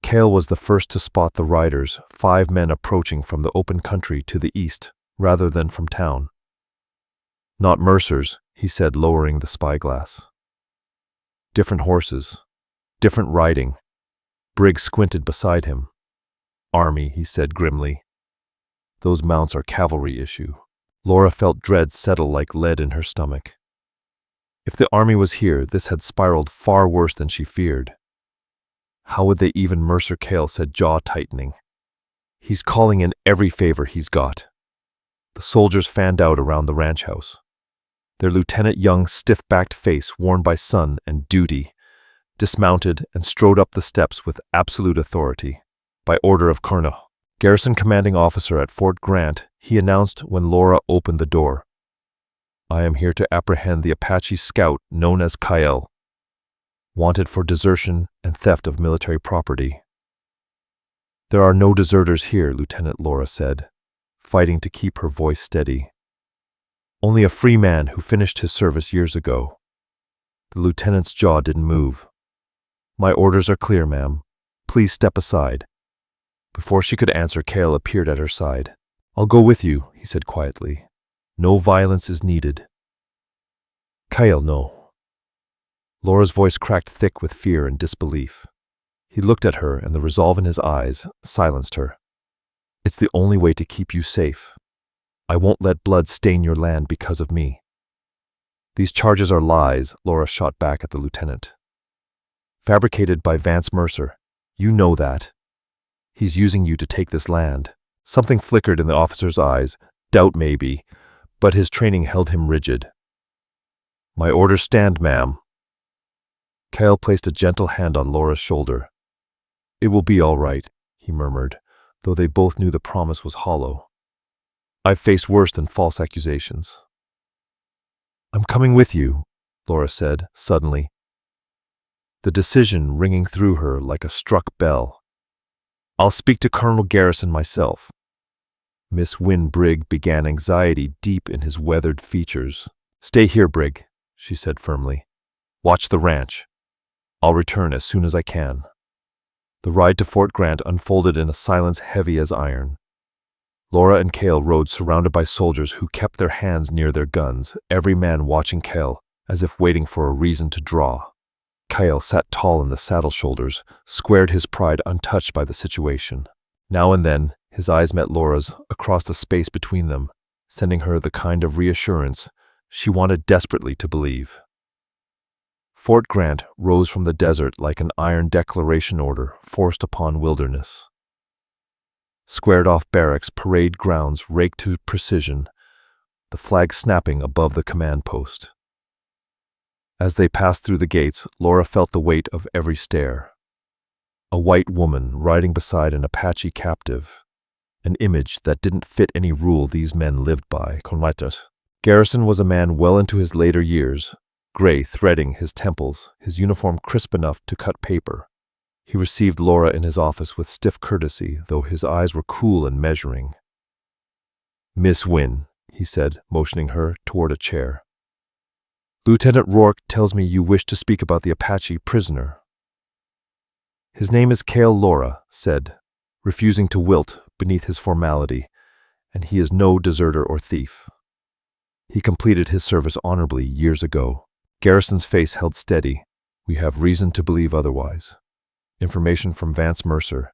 Cale was the first to spot the riders, 5 men approaching from the open country to the east, rather than from town. Not Mercer's, he said, lowering the spyglass. Different horses, different riding. Briggs squinted beside him. Army, he said grimly. Those mounts are cavalry issue. Lora felt dread settle like lead in her stomach. If the army was here, this had spiraled far worse than she feared. How would they even? Mercer, Cale said, jaw tightening. He's calling in every favor he's got. The soldiers fanned out around the ranch house. Their Lieutenant Young's stiff-backed face worn by sun and duty, dismounted and strode up the steps with absolute authority. By order of Colonel, Garrison Commanding Officer at Fort Grant, he announced when Lora opened the door. I am here to apprehend the Apache scout known as Kyle, wanted for desertion and theft of military property. There are no deserters here, Lieutenant Lora said, fighting to keep her voice steady. Only a free man who finished his service years ago. The lieutenant's jaw didn't move. My orders are clear, ma'am. Please step aside. Before she could answer, Cale appeared at her side. I'll go with you, he said quietly. No violence is needed. Kyle, no. Lora's voice cracked thick with fear and disbelief. He looked at her, and the resolve in his eyes silenced her. It's the only way to keep you safe. I won't let blood stain your land because of me. These charges are lies, Lora shot back at the lieutenant. Fabricated by Vance Mercer. You know that. He's using you to take this land. Something flickered in the officer's eyes, doubt maybe, but his training held him rigid. My orders stand, ma'am. Kyle placed a gentle hand on Lora's shoulder. It will be all right, he murmured, though they both knew the promise was hollow. I've faced worse than false accusations. I'm coming with you, Lora said, suddenly, the decision ringing through her like a struck bell. I'll speak to Colonel Garrison myself. Miss Wynn. Briggs began, anxiety deep in his weathered features. Stay here, Briggs, she said firmly. Watch the ranch. I'll return as soon as I can. The ride to Fort Grant unfolded in a silence heavy as iron. Lora and Cale rode surrounded by soldiers who kept their hands near their guns, every man watching Cale, as if waiting for a reason to draw. Kyle sat tall in the saddle shoulders, squared, his pride untouched by the situation. Now and then, his eyes met Lora's across the space between them, sending her the kind of reassurance she wanted desperately to believe. Fort Grant rose from the desert like an iron declaration order forced upon wilderness. Squared-off barracks, parade grounds raked to precision, the flag snapping above the command post. As they passed through the gates, Lora felt the weight of every stare. A white woman riding beside an Apache captive, an image that didn't fit any rule these men lived by. Garrison was a man well into his later years, gray threading his temples, his uniform crisp enough to cut paper. He received Lora in his office with stiff courtesy, though his eyes were cool and measuring. "Miss Wynn," he said, motioning her toward a chair. "Lieutenant Rourke tells me you wish to speak about the Apache prisoner." "His name is Cale," Lora said, refusing to wilt beneath his formality, "and he is no deserter or thief. He completed his service honorably years ago." Garrison's face held steady. "We have reason to believe otherwise." Information from Vance Mercer.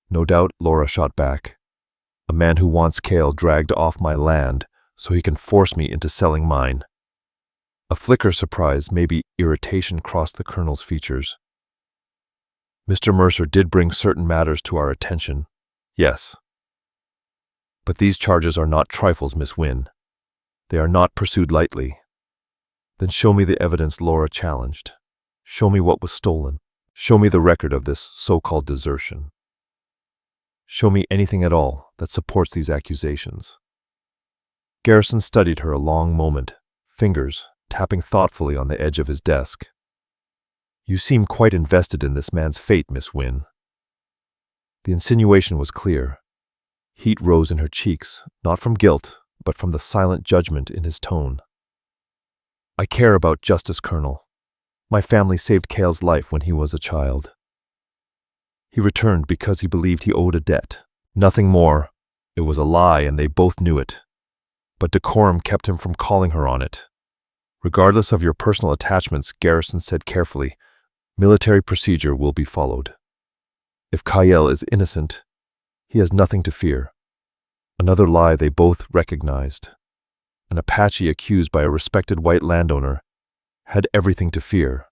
"No doubt," Lora shot back. "A man who wants Cale dragged off my land so he can force me into selling mine." A flicker of surprise, maybe irritation, crossed the colonel's features. "Mr. Mercer did bring certain matters to our attention, yes. But these charges are not trifles, Miss Wynn. They are not pursued lightly." "Then show me the evidence," Lora challenged. "Show me what was stolen. Show me the record of this so-called desertion. Show me anything at all that supports these accusations." Garrison studied her a long moment, fingers tapping thoughtfully on the edge of his desk. "You seem quite invested in this man's fate, Miss Wynn." The insinuation was clear. Heat rose in her cheeks, not from guilt, but from the silent judgment in his tone. "I care about justice, Colonel. My family saved Cale's life when he was a child. He returned because he believed he owed a debt. Nothing more. It was a lie, and they both knew it. But decorum kept him from calling her on it. Regardless of your personal attachments," Garrison said carefully, "military procedure will be followed. If Kyle is innocent, he has nothing to fear." Another lie they both recognized. An Apache accused by a respected white landowner had everything to fear.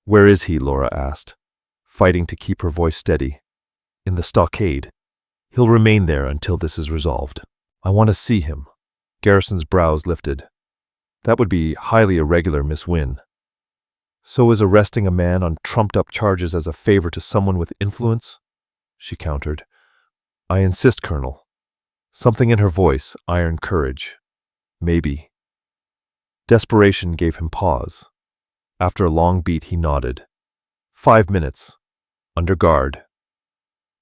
"Where is he?" Lora asked, fighting to keep her voice steady. "In the stockade. He'll remain there until this is resolved." "I want to see him." Garrison's brows lifted. "That would be highly irregular, Miss Wynn." "So is arresting a man on trumped-up charges as a favor to someone with influence," she countered. "I insist, Colonel." Something in her voice, iron courage. "Maybe." Desperation gave him pause. After a long beat, he nodded. 5 minutes. Under guard."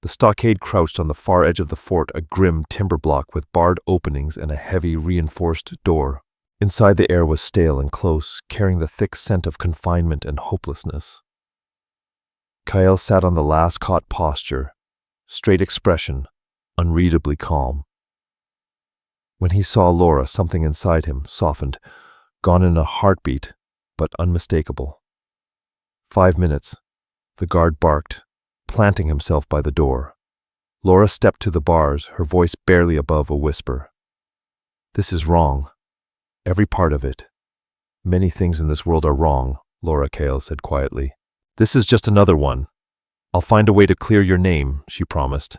The stockade crouched on the far edge of the fort, a grim timber block with barred openings and a heavy, reinforced door. Inside, the air was stale and close, carrying the thick scent of confinement and hopelessness. Kyle sat on the last caught posture, straight expression, unreadably calm. When he saw Lora, something inside him softened, gone in a heartbeat, but unmistakable. 5 minutes. The guard barked, planting himself by the door. Lora stepped to the bars, her voice barely above a whisper. "This is wrong. Every part of it. Many things in this world are wrong," Lora Cale said quietly. "This is just another one. I'll find a way to clear your name," she promised.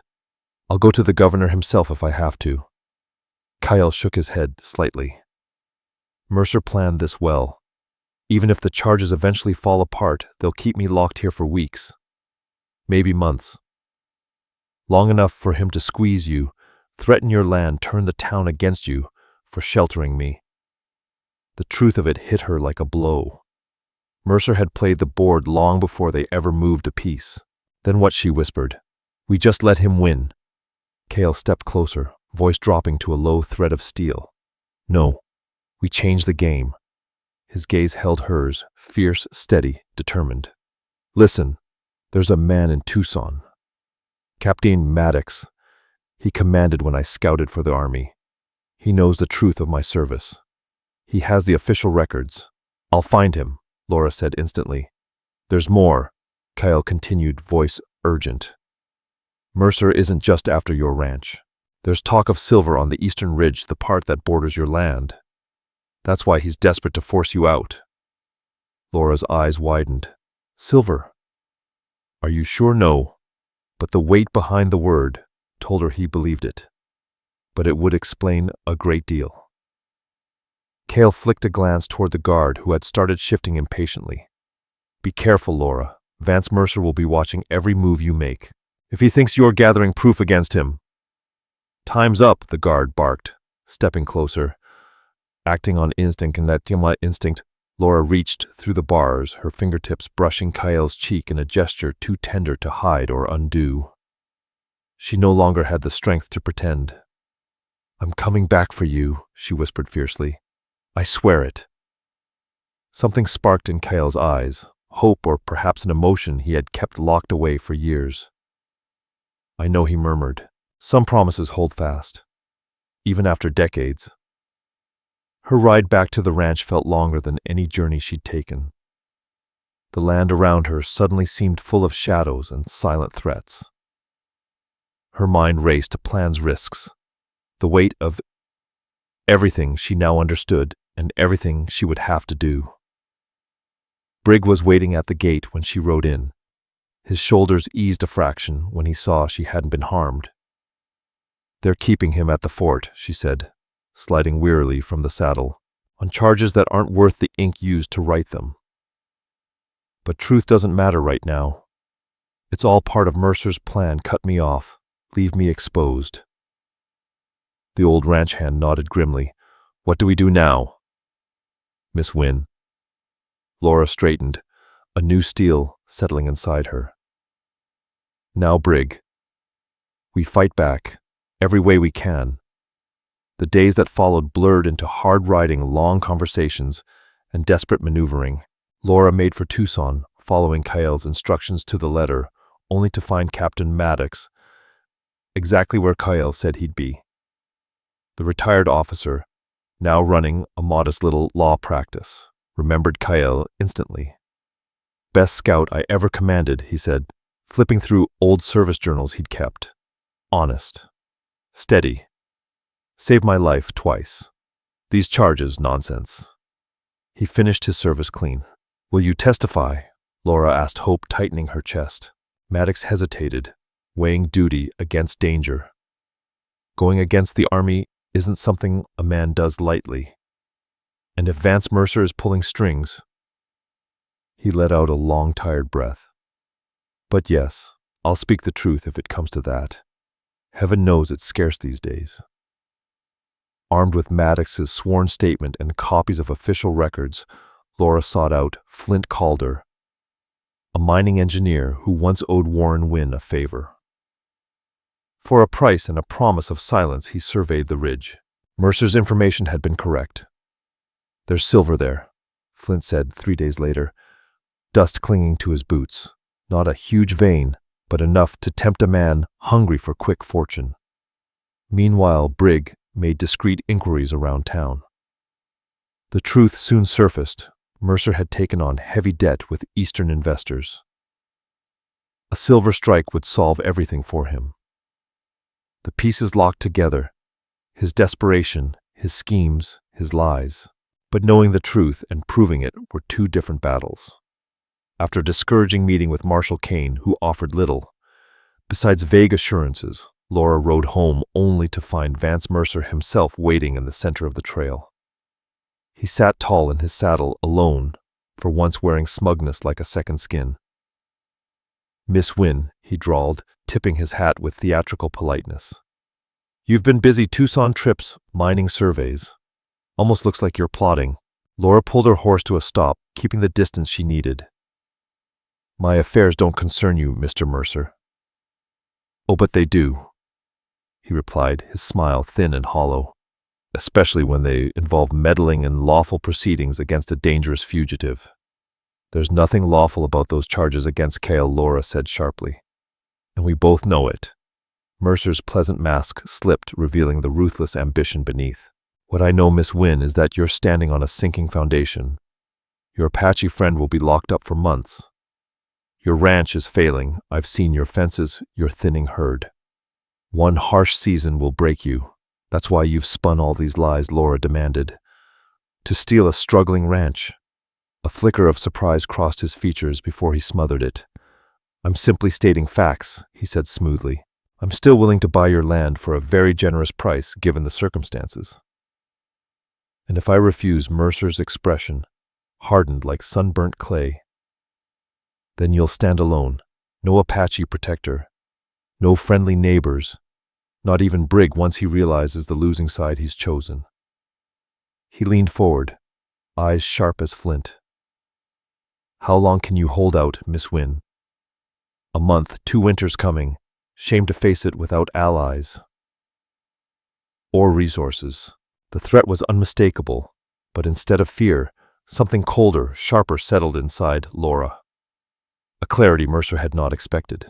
"I'll go to the governor himself if I have to." Kyle shook his head slightly. "Mercer planned this well. Even if the charges eventually fall apart, they'll keep me locked here for weeks. Maybe months. Long enough for him to squeeze you, threaten your land, turn the town against you for sheltering me." The truth of it hit her like a blow. Mercer had played the board long before they ever moved a piece. "Then what?" she whispered. "We just let him win." Cale stepped closer, voice dropping to a low thread of steel. "No, we change the game." His gaze held hers, fierce, steady, determined. "Listen, there's a man in Tucson. Captain Maddox. He commanded when I scouted for the army. He knows the truth of my service. He has the official records. I'll find him, Lora said instantly. There's more, Kyle continued, voice urgent. Mercer isn't just after your ranch. There's talk of silver on the eastern ridge, the part that borders your land. That's why he's desperate to force you out. Lora's eyes widened. Silver? Are you sure? No. But the weight behind the word told her he believed it. But it would explain a great deal. Cale flicked a glance toward the guard, who had started shifting impatiently. Be careful, Lora. Vance Mercer will be watching every move you make. If he thinks you're gathering proof against him. Time's up, the guard barked, stepping closer. Acting on instinct, Lora reached through the bars, her fingertips brushing Kyle's cheek in a gesture too tender to hide or undo. She no longer had the strength to pretend. I'm coming back for you, she whispered fiercely. I swear it. Something sparked in Kyle's eyes, hope or perhaps an emotion he had kept locked away for years. I know, he murmured. Some promises hold fast, even after decades. Her ride back to the ranch felt longer than any journey she'd taken. The land around her suddenly seemed full of shadows and silent threats. Her mind raced to plans, risks, the weight of everything she now understood and everything she would have to do. Brig was waiting at the gate when she rode in. His shoulders eased a fraction when he saw she hadn't been harmed. They're keeping him at the fort, she said, sliding wearily from the saddle, on charges that aren't worth the ink used to write them. But truth doesn't matter right now. It's all part of Mercer's plan. Cut me off, leave me exposed. The old ranch hand nodded grimly. What do we do now? Miss Wynn. Lora straightened, a new steel settling inside her. Now, Brig. We fight back, every way we can. The days that followed blurred into hard-riding, long conversations and desperate maneuvering. Lora made for Tucson, following Kyle's instructions to the letter, only to find Captain Maddox exactly where Kyle said he'd be. The retired officer, now running a modest little law practice, remembered Kyle instantly. Best scout I ever commanded, he said, flipping through old service journals he'd kept. Honest. Steady. Saved my life twice. These charges, nonsense. He finished his service clean. Will you testify? Lora asked, hope tightening her chest. Maddox hesitated, weighing duty against danger. Going against the army isn't something a man does lightly. And if Vance Mercer is pulling strings... He let out a long, tired breath. But yes, I'll speak the truth if it comes to that. Heaven knows it's scarce these days. Armed with Maddox's sworn statement and copies of official records, Lora sought out Flint Calder, a mining engineer who once owed Warren Wynn a favor. For a price and a promise of silence, he surveyed the ridge. Mercer's information had been correct. There's silver there, Flint said 3 days later, dust clinging to his boots. Not a huge vein, but enough to tempt a man hungry for quick fortune. Meanwhile, Brig made discreet inquiries around town. The truth soon surfaced. Mercer had taken on heavy debt with Eastern investors. A silver strike would solve everything for him. The pieces locked together, his desperation, his schemes, his lies. But knowing the truth and proving it were two different battles. After a discouraging meeting with Marshal Kane, who offered little, besides vague assurances, Lora rode home only to find Vance Mercer himself waiting in the center of the trail. He sat tall in his saddle, alone, for once wearing smugness like a second skin. Miss Wynn, he drawled, tipping his hat with theatrical politeness. You've been busy Tucson trips, mining surveys. Almost looks like you're plotting. Lora pulled her horse to a stop, keeping the distance she needed. My affairs don't concern you, Mr. Mercer. Oh, but they do, he replied, his smile thin and hollow, especially when they involve meddling in lawful proceedings against a dangerous fugitive. There's nothing lawful about those charges against Cale, Lora said sharply. And we both know it. Mercer's pleasant mask slipped, revealing the ruthless ambition beneath. What I know, Miss Wynn, is that you're standing on a sinking foundation. Your Apache friend will be locked up for months. Your ranch is failing. I've seen your fences, your thinning herd. One harsh season will break you. That's why you've spun all these lies, Lora demanded. To steal a struggling ranch. A flicker of surprise crossed his features before he smothered it. I'm simply stating facts, he said smoothly. I'm still willing to buy your land for a very generous price given the circumstances. And if I refuse, Mercer's expression hardened like sunburnt clay. Then you'll stand alone. No Apache protector. No friendly neighbors. Not even Brig once he realizes the losing side he's chosen. He leaned forward, eyes sharp as flint. How long can you hold out, Miss Wynn? A month, 2 winters coming. Shame to face it without allies. Or resources. The threat was unmistakable, but instead of fear, something colder, sharper settled inside Lora. A clarity Mercer had not expected.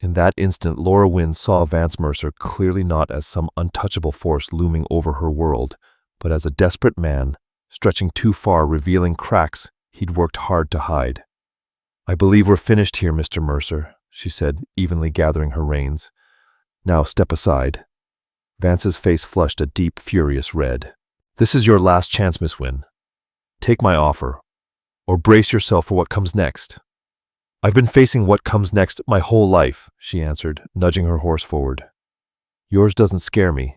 In that instant, Lora Wynn saw Vance Mercer clearly not as some untouchable force looming over her world, but as a desperate man, stretching too far, revealing cracks he'd worked hard to hide. I believe we're finished here, Mr. Mercer, she said, evenly gathering her reins. Now step aside. Vance's face flushed a deep, furious red. This is your last chance, Miss Wynn. Take my offer, or brace yourself for what comes next. I've been facing what comes next my whole life, she answered, nudging her horse forward. Yours doesn't scare me.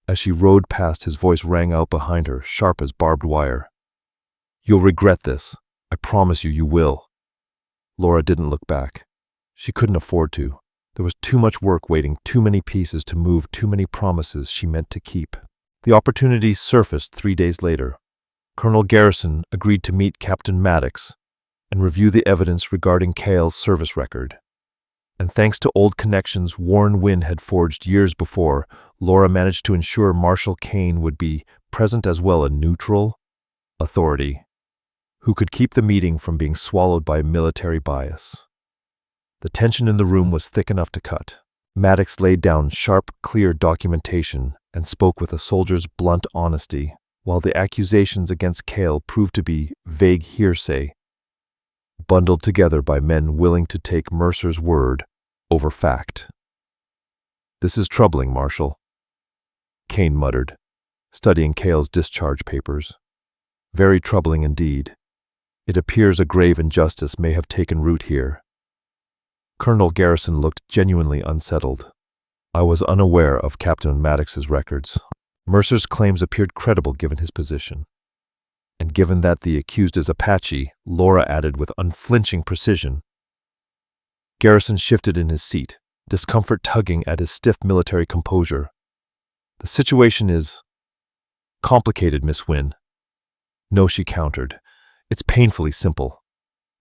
As she rode past, his voice rang out behind her, sharp as barbed wire. You'll regret this. I promise you, you will. Lora didn't look back. She couldn't afford to. There was too much work waiting, too many pieces to move, too many promises she meant to keep. The opportunity surfaced 3 days later. Colonel Garrison agreed to meet Captain Maddox and review the evidence regarding Cale's service record. And thanks to old connections Warren Wynn had forged years before, Lora managed to ensure Marshal Kane would be present as well, a neutral authority who could keep the meeting from being swallowed by military bias. The tension in the room was thick enough to cut. Maddox laid down sharp, clear documentation and spoke with a soldier's blunt honesty, while the accusations against Cale proved to be vague hearsay, bundled together by men willing to take Mercer's word over fact. This is troubling, Marshal, Kane muttered, studying Cale's discharge papers. Very troubling indeed. It appears a grave injustice may have taken root here. Colonel Garrison looked genuinely unsettled. I was unaware of Captain Maddox's records. Mercer's claims appeared credible given his position. And given that the accused is Apache, Lora added with unflinching precision. Garrison shifted in his seat, discomfort tugging at his stiff military composure. The situation is complicated, Miss Wynn. No, she countered. It's painfully simple.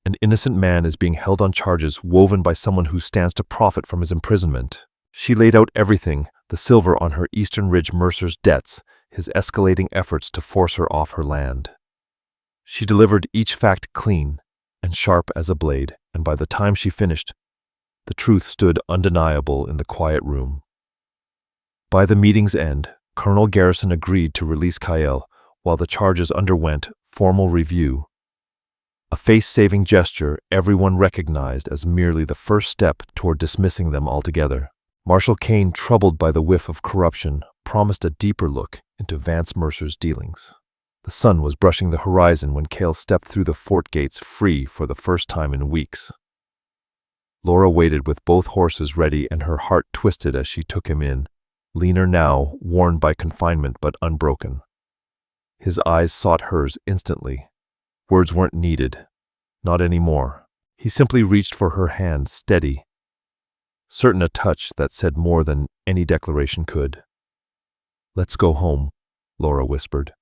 An innocent man is being held on charges woven by someone who stands to profit from his imprisonment. She laid out everything, the silver on her Eastern Ridge Mercer's debts, his escalating efforts to force her off her land. She delivered each fact clean and sharp as a blade, and by the time she finished, the truth stood undeniable in the quiet room. By the meeting's end, Colonel Garrison agreed to release Cale while the charges underwent formal review. A face-saving gesture everyone recognized as merely the first step toward dismissing them altogether. Marshal Kane, troubled by the whiff of corruption, promised a deeper look into Vance Mercer's dealings. The sun was brushing the horizon when Cale stepped through the fort gates free for the first time in weeks. Lora waited with both horses ready and her heart twisted as she took him in, leaner now, worn by confinement but unbroken. His eyes sought hers instantly. Words weren't needed. Not anymore. He simply reached for her hand, steady, certain a touch that said more than any declaration could. Let's go home, Lora whispered.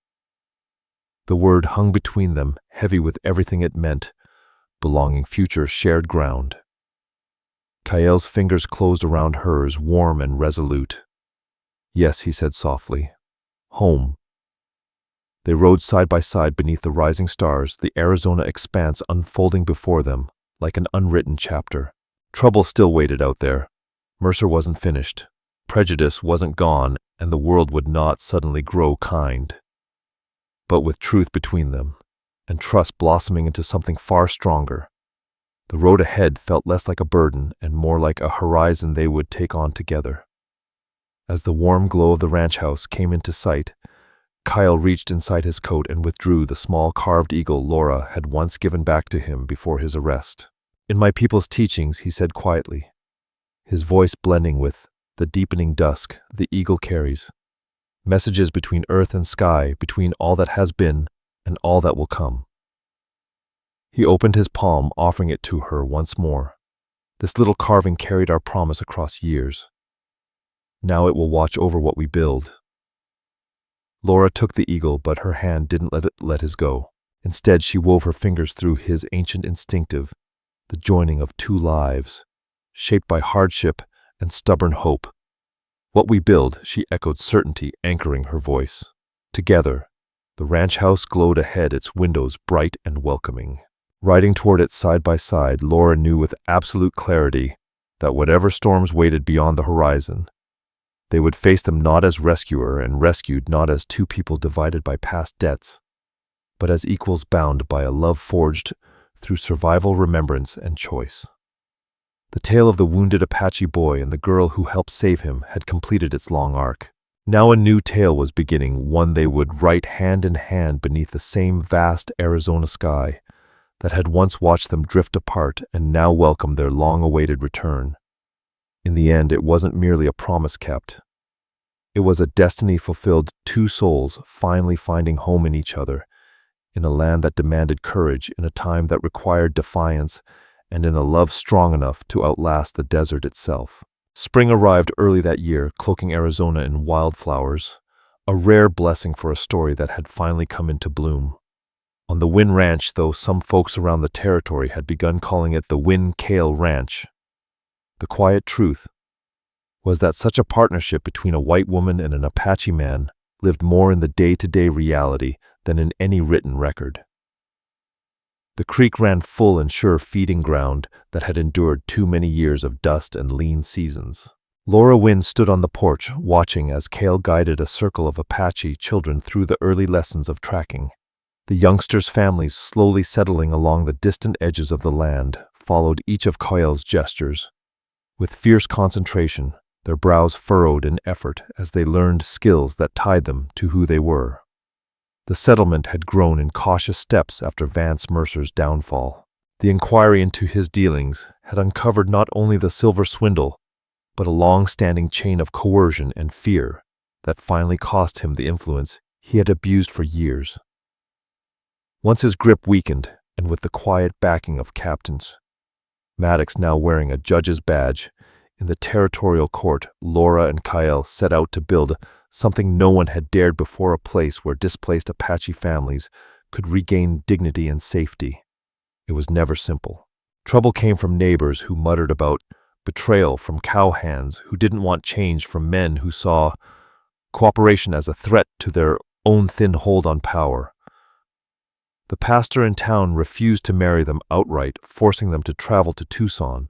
The word hung between them, heavy with everything it meant, belonging future shared ground. Cale's fingers closed around hers, warm and resolute. Yes, he said softly. Home. They rode side by side beneath the rising stars, the Arizona expanse unfolding before them like an unwritten chapter. Trouble still waited out there. Mercer wasn't finished. Prejudice wasn't gone, and the world would not suddenly grow kind. But with truth between them, and trust blossoming into something far stronger. The road ahead felt less like a burden and more like a horizon they would take on together. As the warm glow of the ranch house came into sight, Kyle reached inside his coat and withdrew the small carved eagle Lora had once given back to him before his arrest. "In my people's teachings," he said quietly, his voice blending with the deepening dusk the eagle carries, messages between earth and sky, between all that has been and all that will come. He opened his palm, offering it to her once more. This little carving carried our promise across years. Now it will watch over what we build. Lora took the eagle, but her hand didn't let his go. Instead, she wove her fingers through his ancient instinctive, the joining of two lives, shaped by hardship and stubborn hope. "What we build," she echoed, certainty anchoring her voice. Together, the ranch house glowed ahead, its windows bright and welcoming. Riding toward it side by side, Lora knew with absolute clarity that whatever storms waited beyond the horizon, they would face them not as rescuer and rescued, not as two people divided by past debts, but as equals bound by a love forged through survival, remembrance, and choice. The tale of the wounded Apache boy and the girl who helped save him had completed its long arc. Now a new tale was beginning, one they would write hand in hand beneath the same vast Arizona sky that had once watched them drift apart and now welcomed their long-awaited return. In the end, it wasn't merely a promise kept. It was a destiny fulfilled, two souls finally finding home in each other, in a land that demanded courage, in a time that required defiance, and in a love strong enough to outlast the desert itself. Spring arrived early that year, cloaking Arizona in wildflowers, a rare blessing for a story that had finally come into bloom. On the Wynn Ranch, though some folks around the territory had begun calling it the Wynn-Kale Ranch, the quiet truth was that such a partnership between a white woman and an Apache man lived more in the day-to-day reality than in any written record. The creek ran full and sure, feeding ground that had endured too many years of dust and lean seasons. Lora Wynn stood on the porch, watching as Kale guided a circle of Apache children through the early lessons of tracking. The youngsters' families, slowly settling along the distant edges of the land, followed each of Kale's gestures. With fierce concentration, their brows furrowed in effort as they learned skills that tied them to who they were. The settlement had grown in cautious steps after Vance Mercer's downfall. The inquiry into his dealings had uncovered not only the silver swindle, but a long-standing chain of coercion and fear that finally cost him the influence he had abused for years. Once his grip weakened, and with the quiet backing of captains, Maddox now wearing a judge's badge, in the territorial court, Lora and Kyle set out to build something no one had dared before, a place where displaced Apache families could regain dignity and safety. It was never simple. Trouble came from neighbors who muttered about betrayal, from cowhands who didn't want change, from men who saw cooperation as a threat to their own thin hold on power. The pastor in town refused to marry them outright, forcing them to travel to Tucson,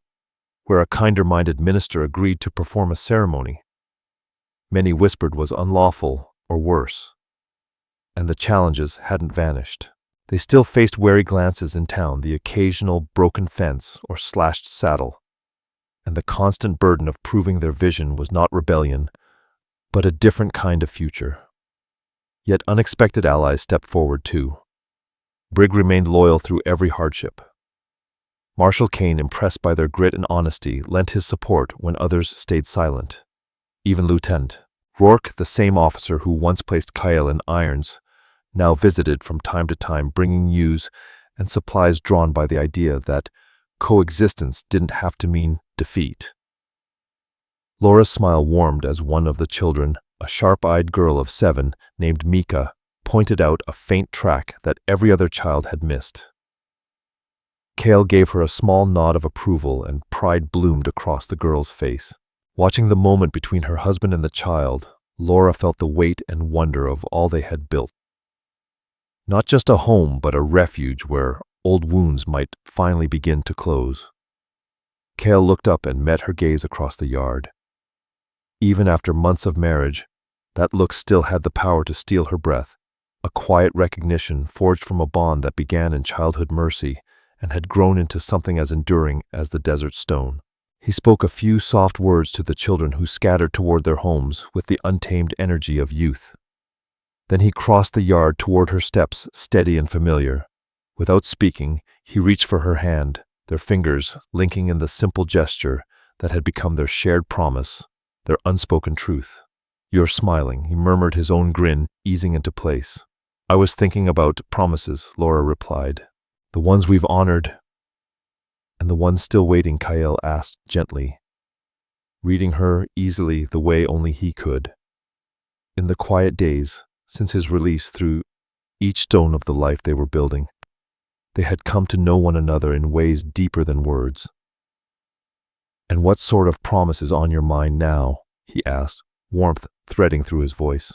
where a kinder-minded minister agreed to perform a ceremony many whispered was unlawful or worse. And the challenges hadn't vanished. They still faced wary glances in town, the occasional broken fence or slashed saddle, and the constant burden of proving their vision was not rebellion, but a different kind of future. Yet unexpected allies stepped forward too. Brigg remained loyal through every hardship. Marshal Kane, impressed by their grit and honesty, lent his support when others stayed silent. Even Lieutenant Rourke, the same officer who once placed Kyle in irons, now visited from time to time, bringing news and supplies drawn by the idea that coexistence didn't have to mean defeat. Laura's smile warmed as one of the children, a sharp-eyed girl of 7 named Mika, pointed out a faint track that every other child had missed. Kale gave her a small nod of approval, and pride bloomed across the girl's face. Watching the moment between her husband and the child, Lora felt the weight and wonder of all they had built. Not just a home, but a refuge where old wounds might finally begin to close. Kale looked up and met her gaze across the yard. Even after months of marriage, that look still had the power to steal her breath, a quiet recognition forged from a bond that began in childhood mercy and had grown into something as enduring as the desert stone. He spoke a few soft words to the children who scattered toward their homes with the untamed energy of youth. Then he crossed the yard toward her steps, steady and familiar. Without speaking, he reached for her hand, their fingers linking in the simple gesture that had become their shared promise, their unspoken truth. "You're smiling," he murmured, his own grin easing into place. "I was thinking about promises," Lora replied. "The ones we've honored." "And the ones still waiting?" Kyle asked gently, reading her easily the way only he could. In the quiet days, since his release, through each stone of the life they were building, they had come to know one another in ways deeper than words. "And what sort of promise is on your mind now?" he asked, warmth threading through his voice.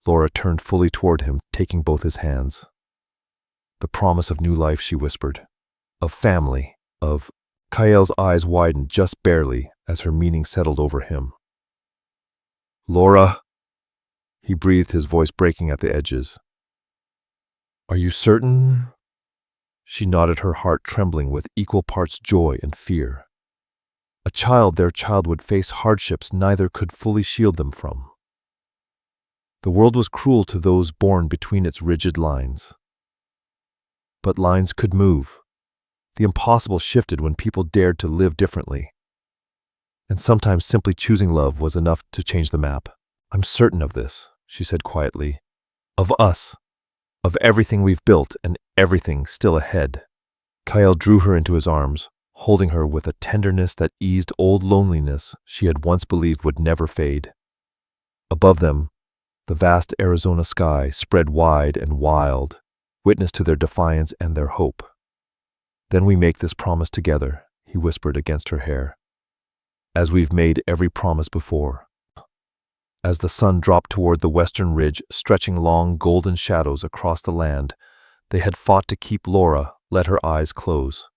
Lora turned fully toward him, taking both his hands. "The promise of new life," she whispered. "Of family, of—" Kyle's eyes widened just barely as her meaning settled over him. "Lora," he breathed, his voice breaking at the edges. "Are you certain?" She nodded, her heart trembling with equal parts joy and fear. Their child would face hardships neither could fully shield them from. The world was cruel to those born between its rigid lines. But lines could move. The impossible shifted when people dared to live differently. And sometimes simply choosing love was enough to change the map. "I'm certain of this," she said quietly. "Of us. Of everything we've built and everything still ahead." Kyle drew her into his arms, holding her with a tenderness that eased old loneliness she had once believed would never fade. Above them, the vast Arizona sky spread wide and wild, witness to their defiance and their hope. "Then we make this promise together," he whispered against her hair, "as we've made every promise before." As the sun dropped toward the western ridge, stretching long golden shadows across the land they had fought to keep, Lora let her eyes close.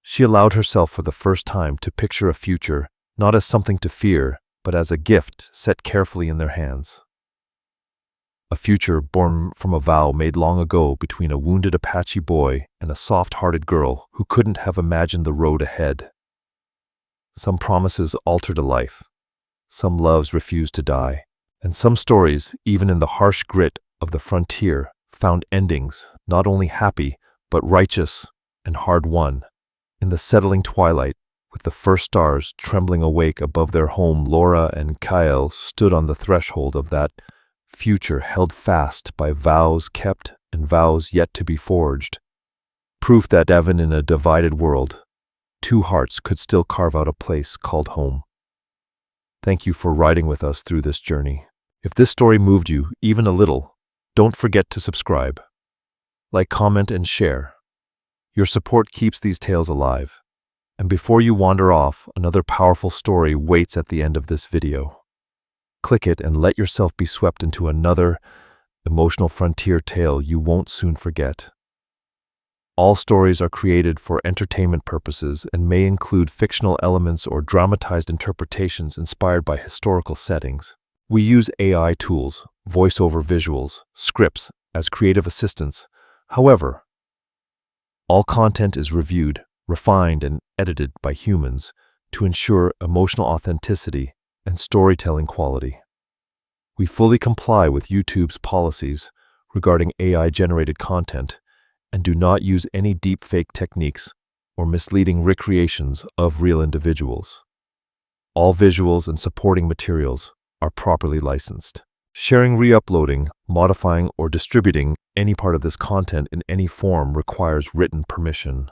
She allowed herself for the first time to picture a future, not as something to fear, but as a gift set carefully in their hands. A future born from a vow made long ago between a wounded Apache boy and a soft-hearted girl who couldn't have imagined the road ahead. Some promises altered a life, some loves refused to die, and some stories, even in the harsh grit of the frontier, found endings not only happy, but righteous and hard-won. In the settling twilight, with the first stars trembling awake above their home, Lora and Kyle stood on the threshold of that future, held fast by vows kept and vows yet to be forged. Proof that even in a divided world, two hearts could still carve out a place called home. Thank you for riding with us through this journey. If this story moved you even a little, don't forget to subscribe, like, comment, and share. Your support keeps these tales alive. And before you wander off, another powerful story waits at the end of this video. Click it and let yourself be swept into another emotional frontier tale you won't soon forget. All stories are created for entertainment purposes and may include fictional elements or dramatized interpretations inspired by historical settings. We use AI tools, voiceover visuals, scripts as creative assistants. However, all content is reviewed, refined, and edited by humans to ensure emotional authenticity and storytelling quality. We fully comply with YouTube's policies regarding AI-generated content and do not use any deepfake techniques or misleading recreations of real individuals. All visuals and supporting materials are properly licensed. Sharing, re-uploading, modifying, or distributing any part of this content in any form requires written permission.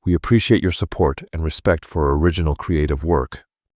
We appreciate your support and respect for original creative work.